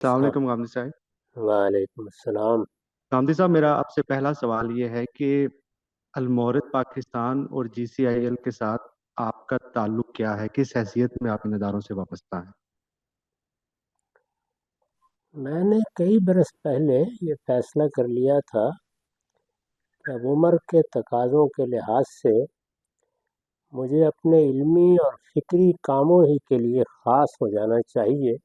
السلام السلام علیکم غامدی صاحب۔ وعلیکم السلام۔ غامدی صاحب، میرا آپ سے پہلا سوال یہ ہے کہ المورد پاکستان اور جی سی آئی ایل کے ساتھ آپ کا تعلق کیا ہے؟ کس حیثیت میں آپ ان اداروں سے وابستہ ہیں؟ میں نے کئی برس پہلے یہ فیصلہ کر لیا تھا کہ اب عمر کے تقاضوں کے لحاظ سے مجھے اپنے علمی اور فکری کاموں ہی کے لیے خاص ہو جانا چاہیے۔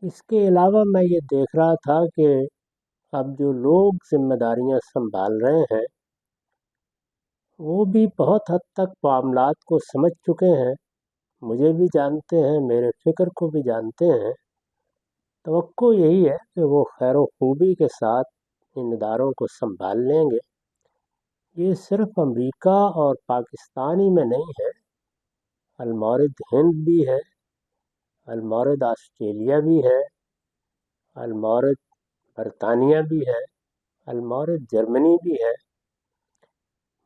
اس کے علاوہ میں یہ دیکھ رہا تھا کہ اب جو لوگ ذمہ داریاں سنبھال رہے ہیں وہ بھی بہت حد تک معاملات کو سمجھ چکے ہیں، مجھے بھی جانتے ہیں، میرے فکر کو بھی جانتے ہیں۔ توقع یہی ہے کہ وہ خیر و خوبی کے ساتھ ان اداروں کو سنبھال لیں گے۔ یہ صرف امریکہ اور پاکستانی میں نہیں ہے، المورد ہند بھی ہے، المورد آسٹریلیا بھی ہے، المورد برطانیہ بھی ہے، المورد جرمنی بھی ہے۔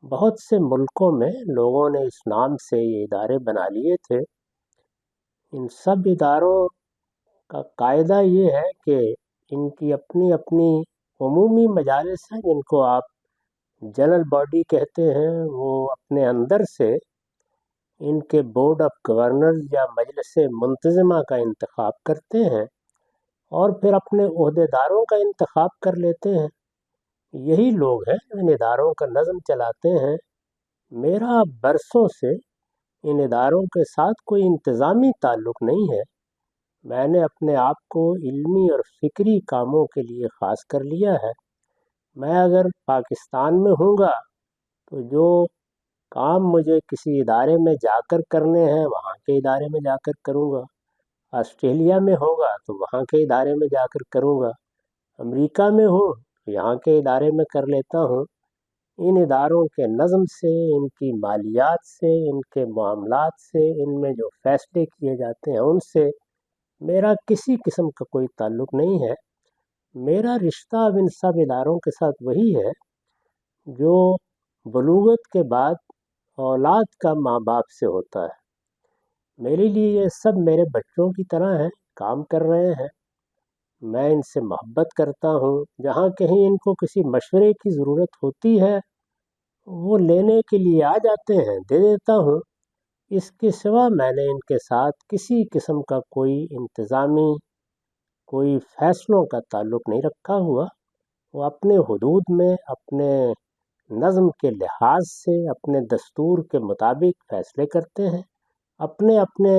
بہت سے ملکوں میں لوگوں نے اس نام سے یہ ادارے بنا لیے تھے۔ ان سب اداروں کا قاعدہ یہ ہے کہ ان کی اپنی اپنی عمومی مجالس ہیں، جن کو آپ جنرل باڈی کہتے ہیں۔ وہ اپنے اندر سے ان کے بورڈ آف گورنرز یا مجلس منتظمہ کا انتخاب کرتے ہیں اور پھر اپنے عہدے داروں کا انتخاب کر لیتے ہیں۔ یہی لوگ ہیں جو ان اداروں کا نظم چلاتے ہیں۔ میرا برسوں سے ان اداروں کے ساتھ کوئی انتظامی تعلق نہیں ہے۔ میں نے اپنے آپ کو علمی اور فکری کاموں کے لیے خاص کر لیا ہے۔ میں اگر پاکستان میں ہوں گا تو جو کام مجھے کسی ادارے میں جا کر کرنے ہیں وہاں کے ادارے میں جا کر کروں گا، آسٹریلیا میں ہوگا تو وہاں کے ادارے میں جا کر کروں گا، امریکہ میں ہوں تو یہاں کے ادارے میں کر لیتا ہوں۔ ان اداروں کے نظم سے، ان کی مالیات سے، ان کے معاملات سے، ان میں جو فیصلے کیے جاتے ہیں ان سے میرا کسی قسم کا کوئی تعلق نہیں ہے۔ میرا رشتہ اب ان سب اداروں کے ساتھ وہی ہے جو بلوغت کے بعد اولاد کا ماں باپ سے ہوتا ہے۔ میرے لیے یہ سب میرے بچوں کی طرح ہیں، کام کر رہے ہیں۔ میں ان سے محبت کرتا ہوں۔ جہاں کہیں ان کو کسی مشورے کی ضرورت ہوتی ہے وہ لینے کے لیے آ جاتے ہیں، دے دیتا ہوں۔ اس کے سوا میں نے ان کے ساتھ کسی قسم کا کوئی انتظامی، کوئی فیصلوں کا تعلق نہیں رکھا ہوا۔ وہ اپنے حدود میں، اپنے نظم کے لحاظ سے، اپنے دستور کے مطابق فیصلے کرتے ہیں۔ اپنے اپنے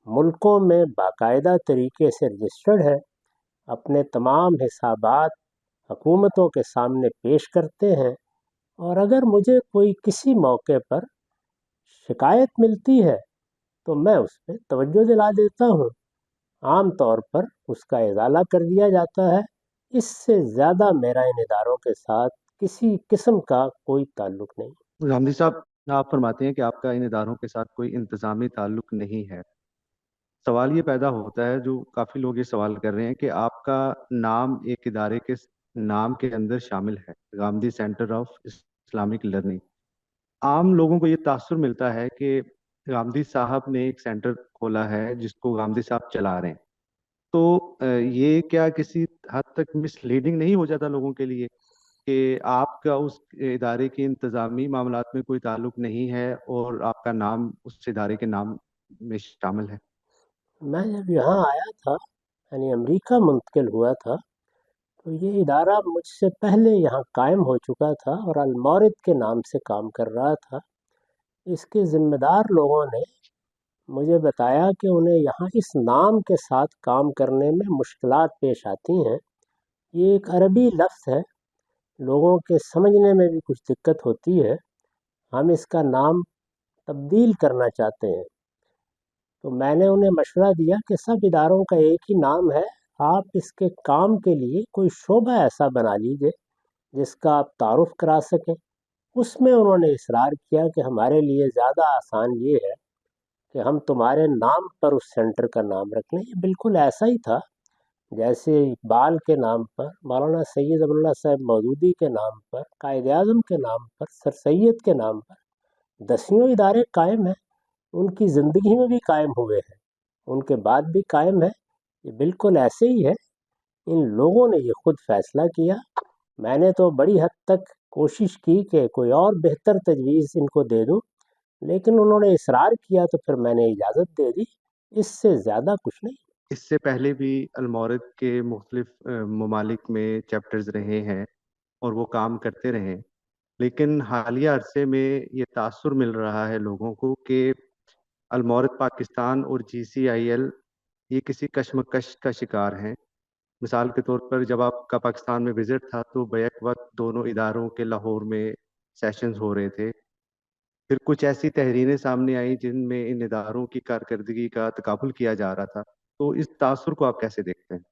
ملکوں میں باقاعدہ طریقے سے رجسٹرڈ ہے، اپنے تمام حسابات حکومتوں کے سامنے پیش کرتے ہیں، اور اگر مجھے کوئی کسی موقع پر شکایت ملتی ہے تو میں اس پہ توجہ دلا دیتا ہوں۔ عام طور پر اس کا ازالہ کر دیا جاتا ہے۔ اس سے زیادہ میرا ان اداروں کے ساتھ کسی قسم کا کوئی تعلق نہیں۔ غامدی صاحب، آپ فرماتے ہیں کہ آپ کا ان اداروں کے ساتھ کوئی انتظامی تعلق نہیں ہے۔ سوال یہ پیدا ہوتا ہے، جو کافی لوگ یہ سوال کر رہے ہیں، کہ آپ کا نام ایک ادارے کے نام کے اندر شامل ہے، Ghamidi centre of Islamic learning. عام لوگوں کو یہ تاثر ملتا ہے کہ غامدی صاحب نے ایک سینٹر کھولا ہے جس کو غامدی صاحب چلا رہے ہیں۔ تو یہ کیا کسی حد تک مس لیڈنگ نہیں ہو جاتا لوگوں کے لیے کہ آپ کا اس ادارے کے انتظامی معاملات میں کوئی تعلق نہیں ہے اور آپ کا نام اس ادارے کے نام میں شامل ہے؟ میں جب یہاں آیا تھا، یعنی امریکہ منتقل ہوا تھا، تو یہ ادارہ مجھ سے پہلے یہاں قائم ہو چکا تھا اور المورد کے نام سے کام کر رہا تھا۔ اس کے ذمہ دار لوگوں نے مجھے بتایا کہ انہیں یہاں اس نام کے ساتھ کام کرنے میں مشکلات پیش آتی ہیں۔ یہ ایک عربی لفظ ہے، لوگوں کے سمجھنے میں بھی کچھ دقت ہوتی ہے۔ ہم اس کا نام تبدیل کرنا چاہتے ہیں۔ تو میں نے انہیں مشورہ دیا کہ سب اداروں کا ایک ہی نام ہے، آپ اس کے کام کے لیے کوئی شعبہ ایسا بنا لیجئے جس کا آپ تعارف کرا سکیں۔ اس میں انہوں نے اصرار کیا کہ ہمارے لیے زیادہ آسان یہ ہے کہ ہم تمہارے نام پر اس سینٹر کا نام رکھ لیں۔ یہ بالکل ایسا ہی تھا جیسے اقبال کے نام پر، مولانا سید ابواللہ صاحب مودودی کے نام پر، قائد اعظم کے نام پر، سر سید کے نام پر دسیوں ادارے قائم ہیں۔ ان کی زندگی میں بھی قائم ہوئے ہیں، ان کے بعد بھی قائم ہیں۔ یہ بالکل ایسے ہی ہے، ان لوگوں نے یہ خود فیصلہ کیا۔ میں نے تو بڑی حد تک کوشش کی کہ کوئی اور بہتر تجویز ان کو دے دوں، لیکن انہوں نے اصرار کیا تو پھر میں نے اجازت دے دی، اس سے زیادہ کچھ نہیں۔ اس سے پہلے بھی المورد کے مختلف ممالک میں چیپٹرز رہے ہیں اور وہ کام کرتے رہے، لیکن حالیہ عرصے میں یہ تاثر مل رہا ہے لوگوں کو کہ المورد پاکستان اور جی سی آئی ایل یہ کسی کشمکش کا شکار ہیں۔ مثال کے طور پر جب آپ کا پاکستان میں وزٹ تھا تو بیک وقت دونوں اداروں کے لاہور میں سیشنز ہو رہے تھے، پھر کچھ ایسی تحریریں سامنے آئیں جن میں ان اداروں کی کارکردگی کا تقابل کیا جا رہا تھا، تو اس تاثر کو آپ کیسے دیکھتے ہیں؟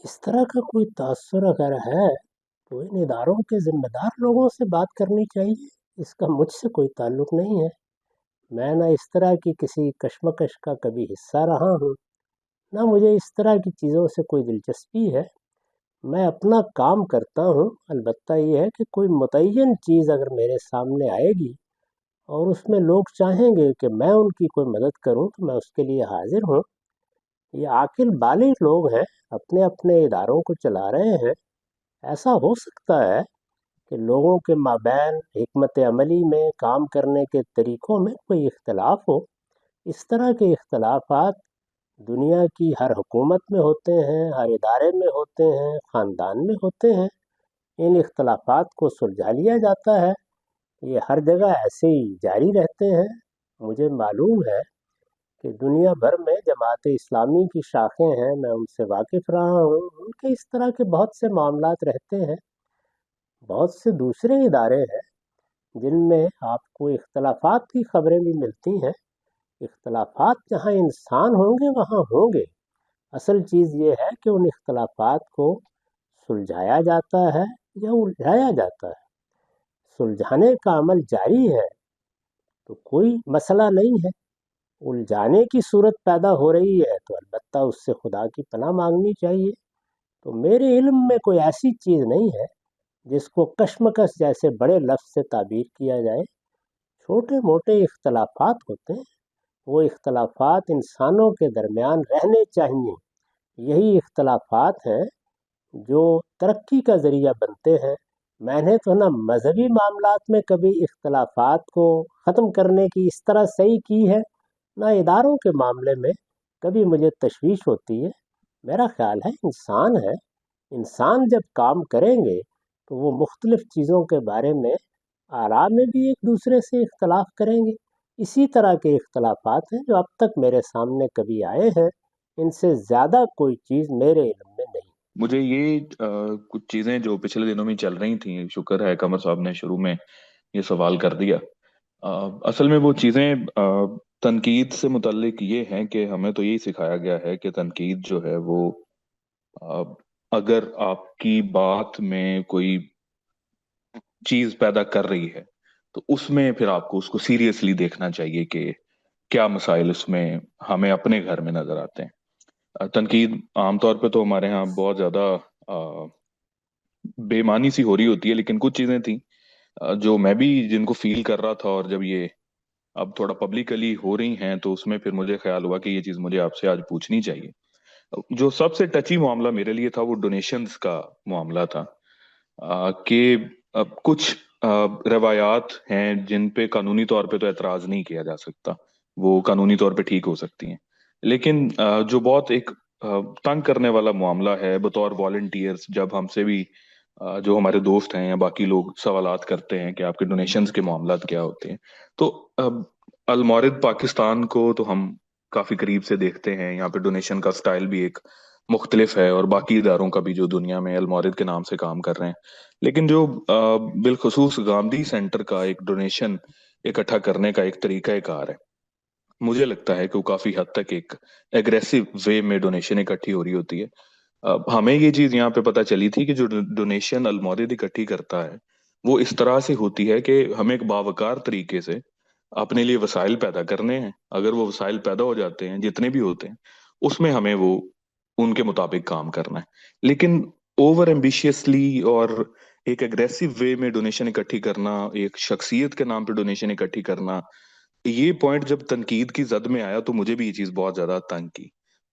اس طرح کا کوئی تاثر اگر ہے تو ان اداروں کے ذمہ دار لوگوں سے بات کرنی چاہیے، اس کا مجھ سے کوئی تعلق نہیں ہے۔ میں نہ اس طرح کی کسی کشمکش کا کبھی حصہ رہا ہوں، نہ مجھے اس طرح کی چیزوں سے کوئی دلچسپی ہے۔ میں اپنا کام کرتا ہوں، البتہ یہ ہے کہ کوئی متعین چیز اگر میرے سامنے آئے گی اور اس میں لوگ چاہیں گے کہ میں ان کی کوئی مدد کروں تو میں اس کے لیے حاضر ہوں۔ یہ عاقل بالغ لوگ ہیں، اپنے اپنے اداروں کو چلا رہے ہیں۔ ایسا ہو سکتا ہے کہ لوگوں کے مابین حکمت عملی میں، کام کرنے کے طریقوں میں کوئی اختلاف ہو۔ اس طرح کے اختلافات دنیا کی ہر حکومت میں ہوتے ہیں، ہر ادارے میں ہوتے ہیں، خاندان میں ہوتے ہیں۔ ان اختلافات کو سلجھا لیا جاتا ہے، یہ ہر جگہ ایسے ہی جاری رہتے ہیں۔ مجھے معلوم ہے کہ دنیا بھر میں جماعت اسلامی کی شاخیں ہیں، میں ان سے واقف رہا ہوں، ان کے اس طرح کے بہت سے معاملات رہتے ہیں۔ بہت سے دوسرے ادارے ہیں جن میں آپ کو اختلافات کی خبریں بھی ملتی ہیں۔ اختلافات جہاں انسان ہوں گے وہاں ہوں گے، اصل چیز یہ ہے کہ ان اختلافات کو سلجھایا جاتا ہے یا الجھایا جاتا ہے۔ سلجھانے کا عمل جاری ہے تو کوئی مسئلہ نہیں ہے، الجھانے کی صورت پیدا ہو رہی ہے تو البتہ اس سے خدا کی پناہ مانگنی چاہیے۔ تو میرے علم میں کوئی ایسی چیز نہیں ہے جس کو کشمکش جیسے بڑے لفظ سے تعبیر کیا جائے۔ چھوٹے موٹے اختلافات ہوتے ہیں، وہ اختلافات انسانوں کے درمیان رہنے چاہیے۔ یہی اختلافات ہیں جو ترقی کا ذریعہ بنتے ہیں۔ میں نے تو نہ مذہبی معاملات میں کبھی اختلافات کو ختم کرنے کی اس طرح صحیح کی ہے، نہ اداروں کے معاملے میں کبھی مجھے تشویش ہوتی ہے۔ میرا خیال ہے انسان ہے، انسان جب کام کریں گے تو وہ مختلف چیزوں کے بارے میں آراء میں بھی ایک دوسرے سے اختلاف کریں گے۔ اسی طرح کے اختلافات ہیں جو اب تک میرے سامنے کبھی آئے ہیں، ان سے زیادہ کوئی چیز میرے علم میں نہیں۔ مجھے یہ کچھ چیزیں جو پچھلے دنوں میں چل رہی تھیں، شکر ہے قمر صاحب نے شروع میں یہ سوال کر دیا۔ اصل میں وہ چیزیں تنقید سے متعلق یہ ہیں کہ ہمیں تو یہی سکھایا گیا ہے کہ تنقید جو ہے وہ آ، اگر آپ کی بات میں کوئی چیز پیدا کر رہی ہے تو اس میں پھر آپ کو اس کو سیریسلی دیکھنا چاہیے کہ کیا مسائل اس میں ہمیں اپنے گھر میں نظر آتے ہیں۔ تنقید عام طور پہ تو ہمارے ہاں بہت زیادہ بے معنی سی ہو رہی ہوتی ہے، لیکن کچھ چیزیں تھیں جو میں بھی جن کو فیل کر رہا تھا، اور جب یہ اب تھوڑا پبلکلی ہو رہی ہیں تو اس میں پھر مجھے خیال ہوا کہ یہ چیز مجھے آپ سے آج پوچھنی چاہیے۔ جو سب سے ٹچی معاملہ میرے لیے تھا وہ ڈونیشنز کا معاملہ تھا، کہ کچھ روایات ہیں جن پہ قانونی طور پہ تو اعتراض نہیں کیا جا سکتا، وہ قانونی طور پہ ٹھیک ہو سکتی ہیں، لیکن جو بہت ایک تنگ کرنے والا معاملہ ہے بطور والنٹیئرز، جب ہم سے بھی جو ہمارے دوست ہیں یا باقی لوگ سوالات کرتے ہیں کہ آپ کے ڈونیشنز کے معاملات کیا ہوتے ہیں، تو المورد پاکستان کو تو ہم کافی قریب سے دیکھتے ہیں، یہاں پہ ڈونیشن کا سٹائل بھی ایک مختلف ہے، اور باقی اداروں کا بھی جو دنیا میں المورد کے نام سے کام کر رہے ہیں، لیکن جو بالخصوص گاندھی سینٹر کا ایک ڈونیشن اکٹھا کرنے کا ایک طریقہ کار ہے، مجھے لگتا ہے کہ وہ کافی حد تک ایک ایگریسو وے میں ڈونیشن اکٹھی ہو رہی ہوتی ہے۔ ہمیں یہ چیز یہاں پہ پتہ چلی تھی کہ جو ڈونیشن المورد اکٹھی کرتا ہے وہ اس طرح سے ہوتی ہے کہ ہمیں ایک باوقار طریقے سے اپنے لیے وسائل پیدا کرنے ہیں، اگر وہ وسائل پیدا ہو جاتے ہیں جتنے بھی ہوتے ہیں اس میں ہمیں وہ ان کے مطابق کام کرنا ہے، لیکن اوور ایمبیشیسلی اور ایک اگریسو وے میں ڈونیشن اکٹھی کرنا، ایک شخصیت کے نام پہ ڈونیشن اکٹھی کرنا، یہ پوائنٹ جب تنقید کی زد میں آیا تو مجھے بھی یہ چیز بہت زیادہ تنگ کی۔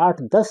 8-10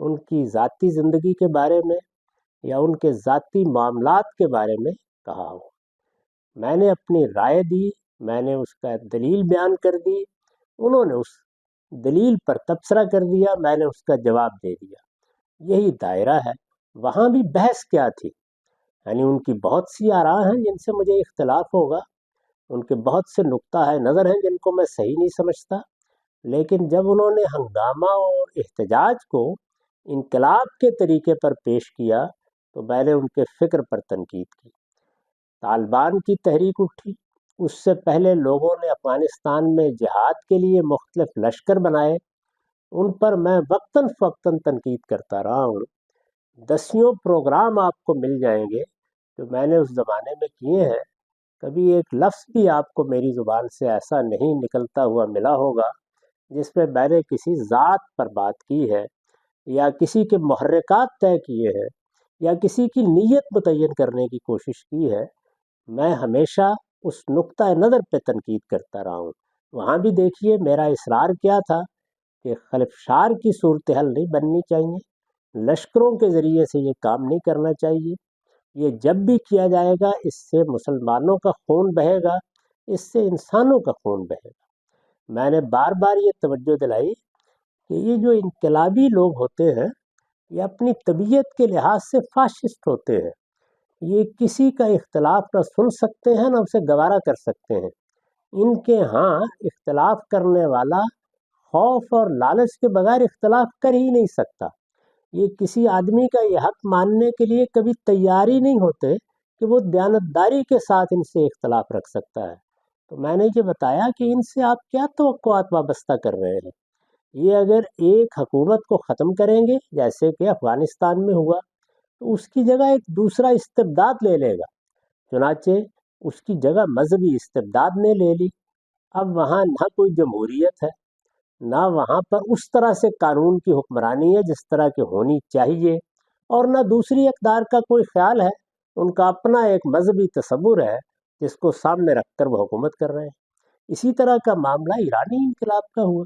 ان کی ذاتی زندگی کے بارے میں یا ان کے ذاتی معاملات کے بارے میں کہا ہو۔ میں نے اپنی رائے دی، میں نے اس کا دلیل بیان کر دی، انہوں نے اس دلیل پر تبصرہ کر دیا، میں نے اس کا جواب دے دیا۔ یہی دائرہ ہے۔ وہاں بھی بحث کیا تھی؟ یعنی ان کی بہت سی آراء ہیں جن سے مجھے اختلاف ہوگا، ان کے بہت سے نقطہ نظر ہیں جن کو میں صحیح نہیں سمجھتا، لیکن جب انہوں نے ہنگامہ اور احتجاج کو انقلاب کے طریقے پر پیش کیا تو میں نے ان کے فکر پر تنقید کی۔ طالبان کی تحریک اٹھی، اس سے پہلے لوگوں نے افغانستان میں جہاد کے لیے مختلف لشکر بنائے، ان پر میں وقتاً فوقتاً تنقید کرتا رہا ہوں۔ دسیوں پروگرام آپ کو مل جائیں گے جو میں نے اس زمانے میں کیے ہیں، کبھی ایک لفظ بھی آپ کو میری زبان سے ایسا نہیں نکلتا ہوا ملا ہوگا جس میں میں نے کسی ذات پر بات کی ہے یا کسی کے محرکات طے کیے ہیں یا کسی کی نیت متعین کرنے کی کوشش کی ہے۔ میں ہمیشہ اس نقطہ نظر پہ تنقید کرتا رہا ہوں۔ وہاں بھی دیکھیے میرا اصرار کیا تھا کہ خلفشار کی صورتحال نہیں بننی چاہیے، لشکروں کے ذریعے سے یہ کام نہیں کرنا چاہیے، یہ جب بھی کیا جائے گا اس سے مسلمانوں کا خون بہے گا، اس سے انسانوں کا خون بہے گا۔ میں نے بار بار یہ توجہ دلائی کہ یہ جو انقلابی لوگ ہوتے ہیں یہ اپنی طبیعت کے لحاظ سے فاشسٹ ہوتے ہیں، یہ کسی کا اختلاف نہ سن سکتے ہیں نہ اسے گوارا کر سکتے ہیں۔ ان کے ہاں اختلاف کرنے والا خوف اور لالچ کے بغیر اختلاف کر ہی نہیں سکتا۔ یہ کسی آدمی کا یہ حق ماننے کے لیے کبھی تیار ہی نہیں ہوتے کہ وہ دیانتداری کے ساتھ ان سے اختلاف رکھ سکتا ہے۔ تو میں نے یہ بتایا کہ ان سے آپ کیا توقعات وابستہ کر رہے ہیں؟ یہ اگر ایک حکومت کو ختم کریں گے جیسے کہ افغانستان میں ہوا تو اس کی جگہ ایک دوسرا استبداد لے لے گا، چنانچہ اس کی جگہ مذہبی استبداد نے لے لی۔ اب وہاں نہ کوئی جمہوریت ہے، نہ وہاں پر اس طرح سے قانون کی حکمرانی ہے جس طرح کی ہونی چاہیے، اور نہ دوسری اقدار کا کوئی خیال ہے۔ ان کا اپنا ایک مذہبی تصور ہے جس کو سامنے رکھ کر وہ حکومت کر رہے ہیں۔ اسی طرح کا معاملہ ایرانی انقلاب کا ہوا۔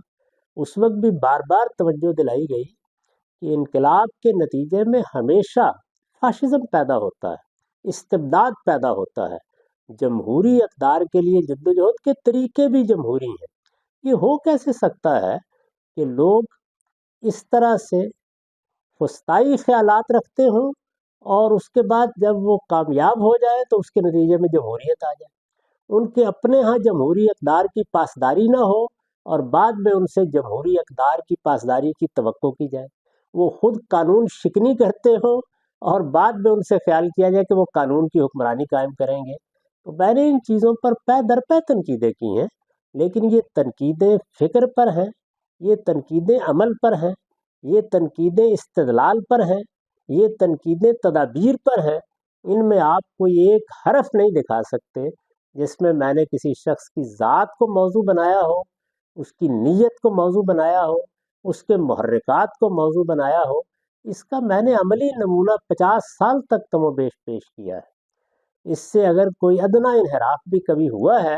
اس وقت بھی بار بار توجہ دلائی گئی کہ انقلاب کے نتیجے میں ہمیشہ فاشزم پیدا ہوتا ہے، استبداد پیدا ہوتا ہے۔ جمہوری اقدار کے لیے جدوجہد کے طریقے بھی جمہوری ہیں۔ یہ ہو کیسے سکتا ہے کہ لوگ اس طرح سے فسطائی خیالات رکھتے ہوں اور اس کے بعد جب وہ کامیاب ہو جائے تو اس کے نتیجے میں جمہوریت آ جائے، ان کے اپنے ہاں جمہوری اقدار کی پاسداری نہ ہو اور بعد میں ان سے جمہوری اقدار کی پاسداری کی توقع کی جائے، وہ خود قانون شکنی کرتے ہوں اور بعد میں ان سے خیال کیا جائے کہ وہ قانون کی حکمرانی قائم کریں گے۔ تو میں نے ان چیزوں پر پے در پے تنقیدیں کی ہیں، لیکن یہ تنقیدیں فکر پر ہیں، یہ تنقیدیں عمل پر ہیں، یہ تنقیدیں استدلال پر ہیں، یہ تنقیدیں تدابیر پر ہیں۔ ان میں آپ کوئی ایک حرف نہیں دکھا سکتے جس میں میں نے کسی شخص کی ذات کو موضوع بنایا ہو، اس کی نیت کو موضوع بنایا ہو، اس کے محرکات کو موضوع بنایا ہو۔ اس کا میں نے عملی نمونہ 50 سال تک کم و بیش پیش کیا ہے۔ اس سے اگر کوئی ادنا انحراف بھی کبھی ہوا ہے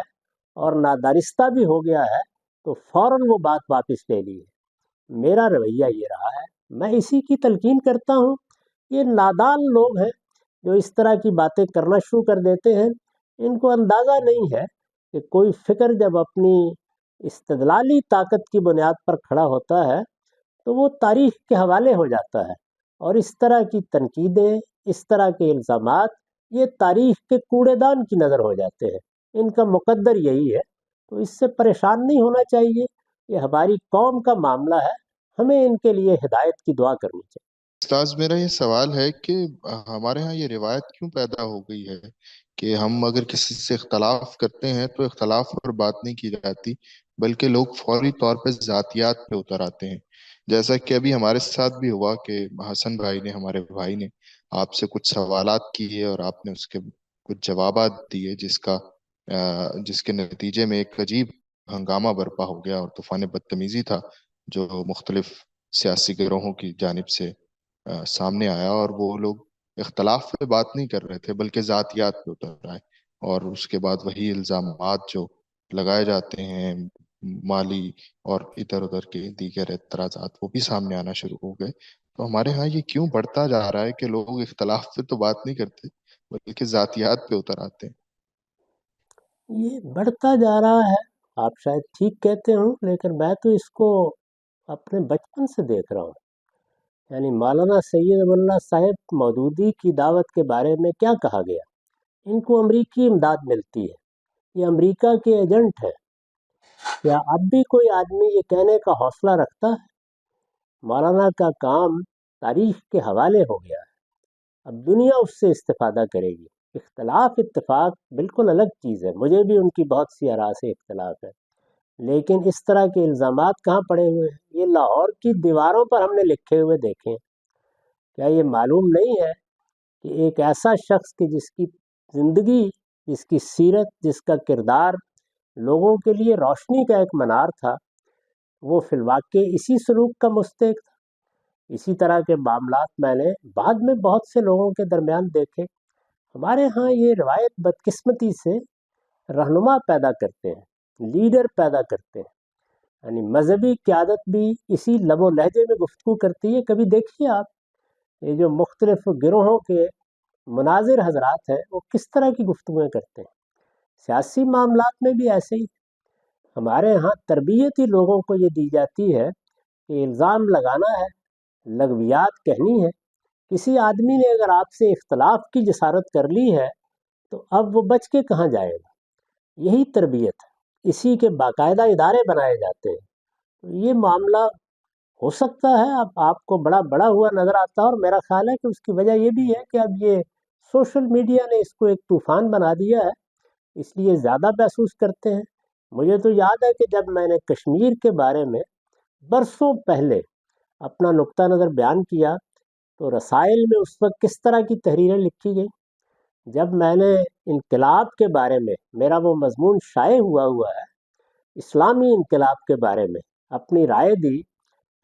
اور نادانستہ بھی ہو گیا ہے تو فوراً وہ بات واپس لے لی ہے۔ میرا رویہ یہ رہا ہے، میں اسی کی تلقین کرتا ہوں۔ یہ نادان لوگ ہیں جو اس طرح کی باتیں کرنا شروع کر دیتے ہیں، ان کو اندازہ نہیں ہے کہ کوئی فکر جب اپنی استدلالی طاقت کی بنیاد پر کھڑا ہوتا ہے تو وہ تاریخ کے حوالے ہو جاتا ہے، اور اس طرح کی تنقیدیں، اس طرح کے الزامات یہ تاریخ کے کوڑے دان کی نظر ہو جاتے ہیں۔ ان کا مقدر یہی ہے، تو اس سے پریشان نہیں ہونا چاہیے۔ یہ ہماری قوم کا معاملہ ہے، ہمیں ان کے لیے ہدایت کی دعا کرنی چاہیے۔ استاذ میرا یہ سوال ہے کہ ہمارے ہاں یہ روایت کیوں پیدا ہو گئی ہے کہ ہم اگر کسی سے اختلاف کرتے ہیں تو اختلاف پر بات نہیں کی جاتی بلکہ لوگ فوری طور پہ ذاتیات پہ اتر آتے ہیں، جیسا کہ ابھی ہمارے ساتھ بھی ہوا کہ حسن بھائی نے، ہمارے بھائی نے آپ سے کچھ سوالات کیے اور آپ نے اس کے کچھ جوابات دیے جس کے نتیجے میں ایک عجیب ہنگامہ برپا ہو گیا اور طوفان بدتمیزی تھا جو مختلف سیاسی گروہوں کی جانب سے سامنے آیا، اور وہ لوگ اختلاف پہ بات نہیں کر رہے تھے بلکہ ذاتیات پہ اتر آئے، اور اس کے بعد وہی الزامات جو لگائے جاتے ہیں مالی اور ادھر ادھر کے دیگر اعتراضات وہ بھی سامنے آنا شروع ہو گئے، تو ہمارے ہاں یہ کیوں بڑھتا جا رہا ہے کہ لوگ اختلاف پہ تو بات نہیں کرتے بلکہ ذاتیات پہ اتر آتے ہیں؟ یہ بڑھتا جا رہا ہے، آپ شاید ٹھیک کہتے ہوں، لیکن میں تو اس کو اپنے بچپن سے دیکھ رہا ہوں۔ یعنی مولانا سید ابو اللہ صاحب مودودی کی دعوت کے بارے میں کیا کہا گیا؟ ان کو امریکی امداد ملتی ہے، یہ امریکہ کے ایجنٹ ہیں۔ کیا اب بھی کوئی آدمی یہ کہنے کا حوصلہ رکھتا ہے؟ مولانا کا کام تاریخ کے حوالے ہو گیا ہے، اب دنیا اس سے استفادہ کرے گی۔ اختلاف اتفاق بالکل الگ چیز ہے، مجھے بھی ان کی بہت سی آراء سے اختلاف ہے، لیکن اس طرح کے الزامات کہاں پڑے ہوئے ہیں؟ یہ لاہور کی دیواروں پر ہم نے لکھے ہوئے دیکھے۔ کیا یہ معلوم نہیں ہے کہ ایک ایسا شخص کہ جس کی زندگی، جس کی سیرت، جس کا کردار لوگوں کے لیے روشنی کا ایک منار تھا، وہ فی الواقع اسی سلوک کا مستحق تھا؟ اسی طرح کے معاملات میں نے بعد میں بہت سے لوگوں کے درمیان دیکھے۔ ہمارے ہاں یہ روایت بدقسمتی سے رہنما پیدا کرتے ہیں، لیڈر پیدا کرتے ہیں۔ یعنی مذہبی قیادت بھی اسی لب و لہجے میں گفتگو کرتی ہے۔ کبھی دیکھیے آپ یہ جو مختلف گروہوں کے مناظر حضرات ہیں وہ کس طرح کی گفتگویں کرتے ہیں۔ سیاسی معاملات میں بھی ایسے ہی ہمارے ہاں تربیت ہی لوگوں کو یہ دی جاتی ہے کہ الزام لگانا ہے، لغویات کہنی ہے۔ کسی آدمی نے اگر آپ سے اختلاف کی جسارت کر لی ہے تو اب وہ بچ کے کہاں جائے گا؟ یہی تربیت ہے، اسی کے باقاعدہ ادارے بنائے جاتے ہیں۔ یہ معاملہ ہو سکتا ہے اب آپ کو بڑا بڑا ہوا نظر آتا ہے، اور میرا خیال ہے کہ اس کی وجہ یہ بھی ہے کہ اب یہ سوشل میڈیا نے اس کو ایک طوفان بنا دیا ہے، اس لیے زیادہ محسوس کرتے ہیں۔ مجھے تو یاد ہے کہ جب میں نے کشمیر کے بارے میں برسوں پہلے اپنا نقطہ نظر بیان کیا تو رسائل میں اس وقت کس طرح کی تحریریں لکھی گئی۔ جب میں نے انقلاب کے بارے میں، میرا وہ مضمون شائع ہوا ہے، اسلامی انقلاب کے بارے میں اپنی رائے دی،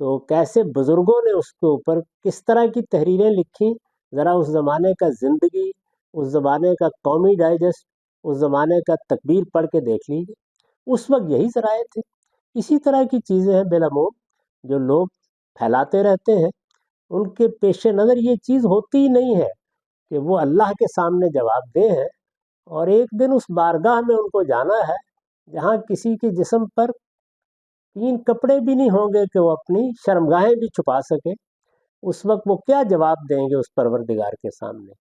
تو کیسے بزرگوں نے اس کے اوپر کس طرح کی تحریریں لکھی، ذرا اس زمانے کا زندگی، اس زمانے کا قومی ڈائجسٹ، اس زمانے کا تکبیر پڑھ کے دیکھ لیجیے۔ اس وقت یہی ذرائع تھے۔ اسی طرح کی چیزیں ہیں بالعموم جو لوگ پھیلاتے رہتے ہیں، ان کے پیش نظر یہ چیز ہوتی ہی نہیں ہے کہ وہ اللہ کے سامنے جواب دہ ہیں، اور ایک دن اس بارگاہ میں ان کو جانا ہے جہاں کسی کے جسم پر 3 کپڑے بھی نہیں ہوں گے کہ وہ اپنی شرمگاہیں بھی چھپا سکے۔ اس وقت وہ کیا جواب دیں گے اس پروردگار کے سامنے؟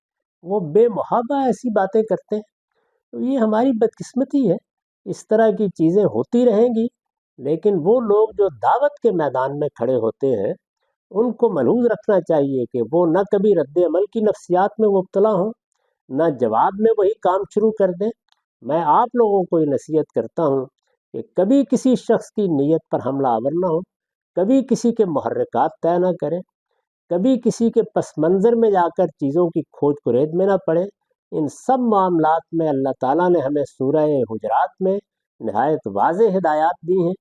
وہ بے محابہ ایسی باتیں کرتے ہیں۔ تو یہ ہماری بدقسمتی ہے، اس طرح کی چیزیں ہوتی رہیں گی، لیکن وہ لوگ جو دعوت کے میدان میں کھڑے ہوتے ہیں ان کو ملحوظ رکھنا چاہیے کہ وہ نہ کبھی رد عمل کی نفسیات میں مبتلا ہوں، نہ جواب میں وہی کام شروع کر دیں۔ میں آپ لوگوں کو یہ نصیحت کرتا ہوں کہ کبھی کسی شخص کی نیت پر حملہ آور نہ ہو، کبھی کسی کے محرکات طے نہ کریں، کبھی کسی کے پس منظر میں جا کر چیزوں کی کھوج کرید میں نہ پڑیں۔ ان سب معاملات میں اللہ تعالیٰ نے ہمیں سورہ حجرات میں نہایت واضح ہدایات دی ہیں۔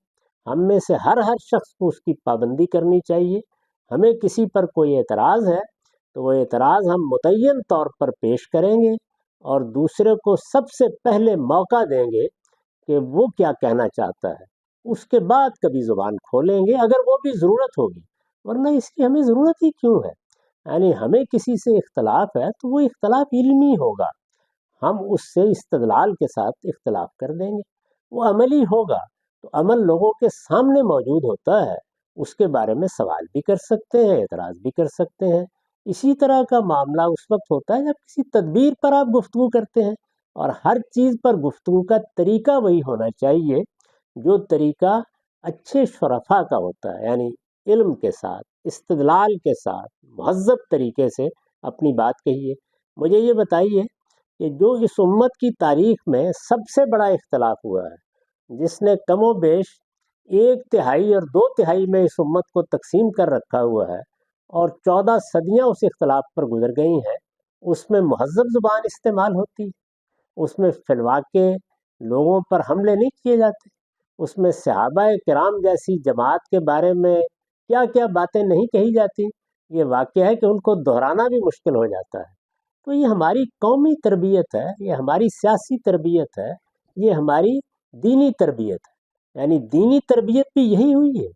ہم میں سے ہر شخص کو اس کی پابندی کرنی چاہیے۔ ہمیں کسی پر کوئی اعتراض ہے تو وہ اعتراض ہم متعین طور پر پیش کریں گے اور دوسرے کو سب سے پہلے موقع دیں گے کہ وہ کیا کہنا چاہتا ہے، اس کے بعد کبھی زبان کھولیں گے اگر وہ بھی ضرورت ہوگی، ورنہ اس کی ہمیں ضرورت ہی کیوں ہے؟ یعنی ہمیں کسی سے اختلاف ہے تو وہ اختلاف علمی ہوگا، ہم اس سے استدلال کے ساتھ اختلاف کر دیں گے، وہ عملی ہوگا تو عمل لوگوں کے سامنے موجود ہوتا ہے، اس کے بارے میں سوال بھی کر سکتے ہیں، اعتراض بھی کر سکتے ہیں۔ اسی طرح کا معاملہ اس وقت ہوتا ہے جب کسی تدبیر پر آپ گفتگو کرتے ہیں، اور ہر چیز پر گفتگو کا طریقہ وہی ہونا چاہیے جو طریقہ اچھے شرفا کا ہوتا ہے، یعنی علم کے ساتھ، استدلال کے ساتھ، مہذب طریقے سے اپنی بات کہیے۔ مجھے یہ بتائیے کہ جو اس امت کی تاریخ میں سب سے بڑا اختلاف ہوا ہے، جس نے کم و بیش 1/3 اور 2/3 میں اس امت کو تقسیم کر رکھا ہوا ہے، اور 14 صدیاں اس اختلاف پر گزر گئی ہیں، اس میں مہذب زبان استعمال ہوتی ہے، اس میں فی الواقع لوگوں پر حملے نہیں کیے جاتے، اس میں صحابہ کرام جیسی جماعت کے بارے میں کیا کیا باتیں نہیں کہی جاتی۔ یہ واقعہ ہے کہ ان کو دہرانا بھی مشکل ہو جاتا ہے۔ تو یہ ہماری قومی تربیت ہے، یہ ہماری سیاسی تربیت ہے، یہ ہماری دینی تربیت ہے۔ یعنی دینی تربیت بھی یہی ہوئی ہے۔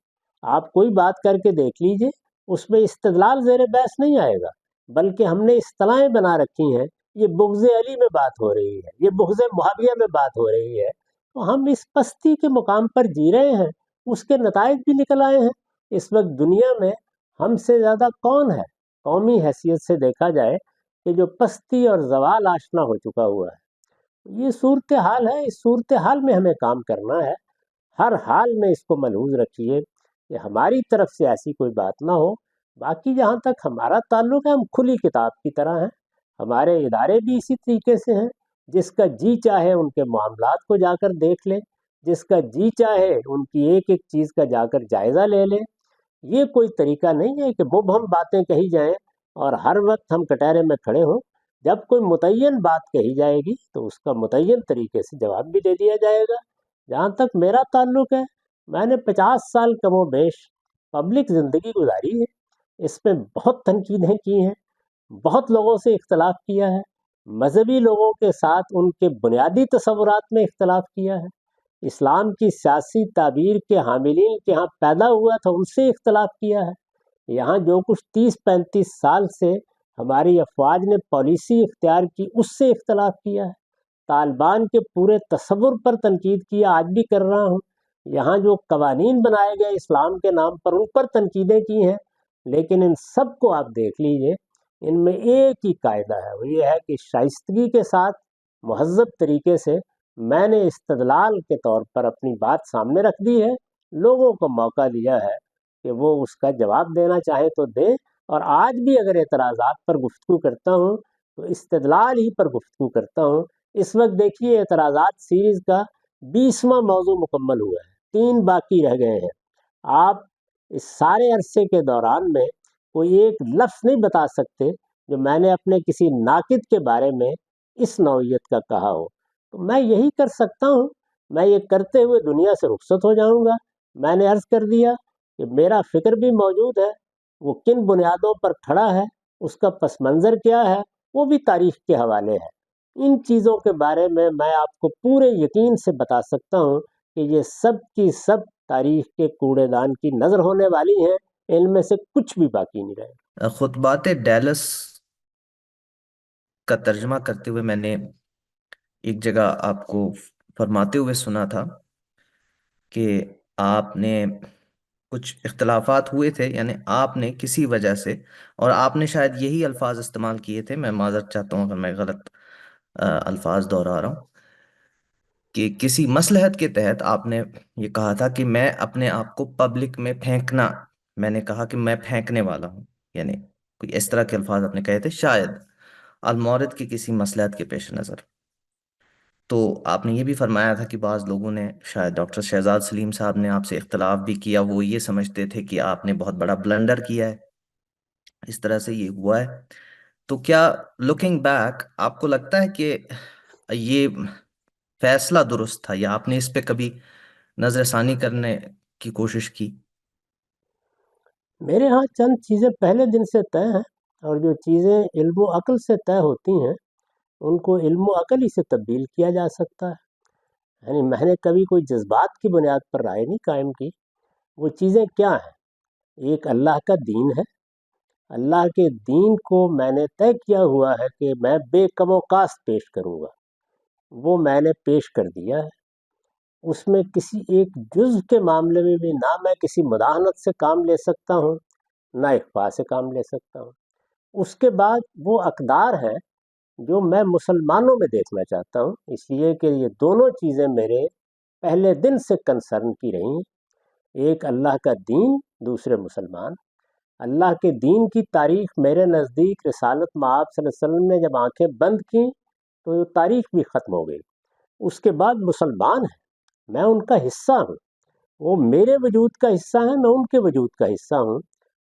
آپ کوئی بات کر کے دیکھ لیجئے، اس میں استدلال زیر بحث نہیں آئے گا، بلکہ ہم نے اصطلاحیں بنا رکھی ہیں، یہ بغض علی میں بات ہو رہی ہے، یہ بغض معاویہ میں بات ہو رہی ہے، تو ہم اس پستی کے مقام پر جی رہے ہیں، اس کے نتائج بھی نکل آئے ہیں۔ اس وقت دنیا میں ہم سے زیادہ کون ہے قومی حیثیت سے دیکھا جائے کہ جو پستی اور زوال آشنا ہو چکا ہوا ہے؟ یہ صورتحال ہے، اس صورتحال میں ہمیں کام کرنا ہے۔ ہر حال میں اس کو ملحوظ رکھیے کہ ہماری طرف سے ایسی کوئی بات نہ ہو۔ باقی جہاں تک ہمارا تعلق ہے، ہم کھلی کتاب کی طرح ہیں، ہمارے ادارے بھی اسی طریقے سے ہیں۔ جس کا جی چاہے ان کے معاملات کو جا کر دیکھ لے، جس کا جی چاہے ان کی ایک ایک چیز کا جا کر جائزہ لے لے۔ یہ کوئی طریقہ نہیں ہے کہ مبہم باتیں کہی جائیں اور ہر وقت ہم کٹہرے میں کھڑے ہوں۔ جب کوئی متعین بات کہی جائے گی تو اس کا متعین طریقے سے جواب بھی دے دیا جائے گا۔ جہاں تک میرا تعلق ہے، میں نے 50 سال کم و بیش پبلک زندگی گزاری ہے، اس میں بہت تنقیدیں کی ہیں، بہت لوگوں سے اختلاف کیا ہے، مذہبی لوگوں کے ساتھ ان کے بنیادی تصورات میں اختلاف کیا ہے، اسلام کی سیاسی تعبیر کے حاملین کے ہاں پیدا ہوا تھا ان سے اختلاف کیا ہے۔ یہاں جو کچھ 30-35 سال سے ہماری افواج نے پالیسی اختیار کی اس سے اختلاف کیا ہے۔ طالبان کے پورے تصور پر تنقید کیا، آج بھی کر رہا ہوں۔ یہاں جو قوانین بنائے گئے اسلام کے نام پر ان پر تنقیدیں کی ہیں، لیکن ان سب کو آپ دیکھ لیجئے، ان میں ایک ہی قاعدہ ہے، وہ یہ ہے کہ شائستگی کے ساتھ مہذب طریقے سے میں نے استدلال کے طور پر اپنی بات سامنے رکھ دی ہے، لوگوں کو موقع دیا ہے کہ وہ اس کا جواب دینا چاہے تو دیں، اور آج بھی اگر اعتراضات پر گفتگو کرتا ہوں تو استدلال ہی پر گفتگو کرتا ہوں۔ اس وقت دیکھیے اعتراضات سیریز کا 20واں موضوع مکمل ہوا ہے، 3 باقی رہ گئے ہیں۔ آپ اس سارے عرصے کے دوران میں کوئی ایک لفظ نہیں بتا سکتے جو میں نے اپنے کسی ناقد کے بارے میں اس نوعیت کا کہا ہو۔ تو میں یہی کر سکتا ہوں، میں یہ کرتے ہوئے دنیا سے رخصت ہو جاؤں گا۔ میں نے عرض کر دیا کہ میرا فکر بھی موجود ہے، وہ کن بنیادوں پر کھڑا ہے، اس کا پس منظر کیا ہے، وہ بھی تاریخ کے حوالے ہے۔ ان چیزوں کے بارے میں آپ کو پورے یقین سے بتا سکتا ہوں کہ یہ سب کی سب تاریخ کے کوڑے دان کی نظر ہونے والی ہیں، ان میں سے کچھ بھی باقی نہیں رہے۔ خطبات ڈیلس کا ترجمہ کرتے ہوئے میں نے ایک جگہ آپ کو فرماتے ہوئے سنا تھا کہ آپ نے کچھ اختلافات ہوئے تھے، یعنی آپ نے کسی وجہ سے، اور آپ نے شاید یہی الفاظ استعمال کیے تھے، میں معذرت چاہتا ہوں اگر میں غلط الفاظ دہرا رہا ہوں، کہ کسی مصلحت کے تحت آپ نے یہ کہا تھا کہ میں اپنے آپ کو پبلک میں پھینکنا، میں نے کہا کہ میں پھینکنے والا ہوں، یعنی کوئی اس طرح کے الفاظ آپ نے کہے تھے، شاید المورد کی کسی مصلحت کے پیش نظر۔ تو آپ نے یہ بھی فرمایا تھا کہ بعض لوگوں نے، شاید ڈاکٹر شہزاد سلیم صاحب نے آپ سے اختلاف بھی کیا، وہ یہ سمجھتے تھے کہ آپ نے بہت بڑا بلنڈر کیا ہے، اس طرح سے یہ ہوا ہے۔ تو کیا لوکنگ بیک آپ کو لگتا ہے کہ یہ فیصلہ درست تھا، یا آپ نے اس پہ کبھی نظر ثانی کرنے کی کوشش کی؟ میرے ہاں چند چیزیں پہلے دن سے طے ہیں، اور جو چیزیں علم و عقل سے طے ہوتی ہیں ان کو علم و عقل ہی سے تبدیل کیا جا سکتا ہے۔ یعنی میں نے کبھی کوئی جذبات کی بنیاد پر رائے نہیں قائم کی۔ وہ چیزیں کیا ہیں؟ ایک اللہ کا دین ہے، اللہ کے دین کو میں نے طے کیا ہوا ہے کہ میں بے کم و کاست پیش کروں گا، وہ میں نے پیش کر دیا ہے۔ اس میں کسی ایک جزء کے معاملے میں بھی نہ میں کسی مداحنت سے کام لے سکتا ہوں، نہ اخفاء سے کام لے سکتا ہوں۔ اس کے بعد وہ اقدار ہیں جو میں مسلمانوں میں دیکھنا چاہتا ہوں، اس لیے کہ یہ دونوں چیزیں میرے پہلے دن سے کنسرن کی رہی ہیں۔ ایک اللہ کا دین، دوسرے مسلمان۔ اللہ کے دین کی تاریخ میرے نزدیک رسالت مآب صلی اللہ علیہ وسلم نے جب آنکھیں بند کیں تو یہ تاریخ بھی ختم ہو گئی۔ اس کے بعد مسلمان ہیں، میں ان کا حصہ ہوں، وہ میرے وجود کا حصہ ہیں، میں ان کے وجود کا حصہ ہوں۔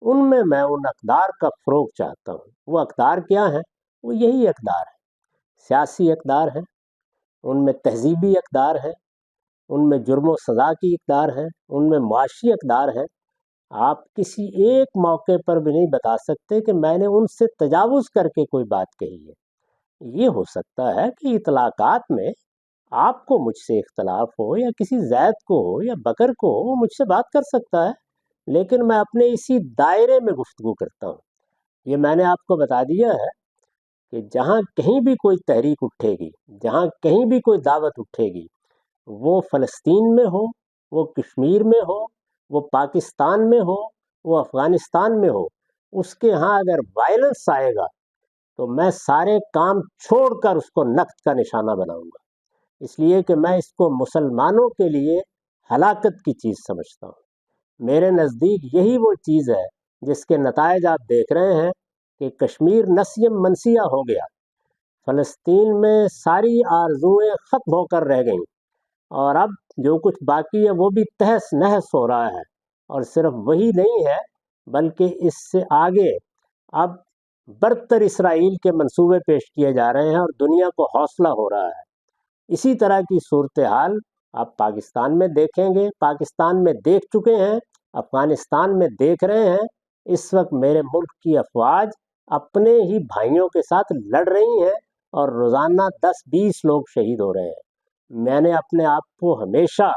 ان میں ان اقدار کا فروغ چاہتا ہوں۔ وہ اقدار کیا ہیں؟ وہ یہی اقدار ہیں، سیاسی اقدار ہیں، ان میں تہذیبی اقدار ہیں، ان میں جرم و سزا کی اقدار ہیں، ان میں معاشی اقدار ہیں۔ آپ کسی ایک موقع پر بھی نہیں بتا سکتے کہ میں نے ان سے تجاوز کر کے کوئی بات کہی ہے۔ یہ ہو سکتا ہے کہ اطلاقات میں آپ کو مجھ سے اختلاف ہو، یا کسی زید کو ہو یا بکر کو ہو، وہ مجھ سے بات کر سکتا ہے، لیکن میں اپنے اسی دائرے میں گفتگو کرتا ہوں. یہ میں نے آپ کو بتا دیا ہے کہ جہاں کہیں بھی کوئی تحریک اٹھے گی، جہاں کہیں بھی کوئی دعوت اٹھے گی، وہ فلسطین میں ہو، وہ کشمیر میں ہو، وہ پاکستان میں ہو، وہ افغانستان میں ہو، اس کے ہاں اگر وائلنس آئے گا تو میں سارے کام چھوڑ کر اس کو نقد کا نشانہ بناؤں گا، اس لیے کہ میں اس کو مسلمانوں کے لیے ہلاکت کی چیز سمجھتا ہوں. میرے نزدیک یہی وہ چیز ہے جس کے نتائج آپ دیکھ رہے ہیں کہ کشمیر نسیم منسیہ ہو گیا، فلسطین میں ساری آرزوئیں ختم ہو کر رہ گئیں، اور اب جو کچھ باقی ہے وہ بھی تہس نہس ہو رہا ہے. اور صرف وہی نہیں ہے بلکہ اس سے آگے اب برتر اسرائیل کے منصوبے پیش کیے جا رہے ہیں اور دنیا کو حوصلہ ہو رہا ہے. اسی طرح کی صورتحال آپ پاکستان میں دیکھیں گے، پاکستان میں دیکھ چکے ہیں، افغانستان میں دیکھ رہے ہیں. اس وقت میرے ملک کی افواج اپنے ہی بھائیوں کے ساتھ لڑ رہی ہیں اور روزانہ 10-20 لوگ شہید ہو رہے ہیں. میں نے اپنے آپ کو ہمیشہ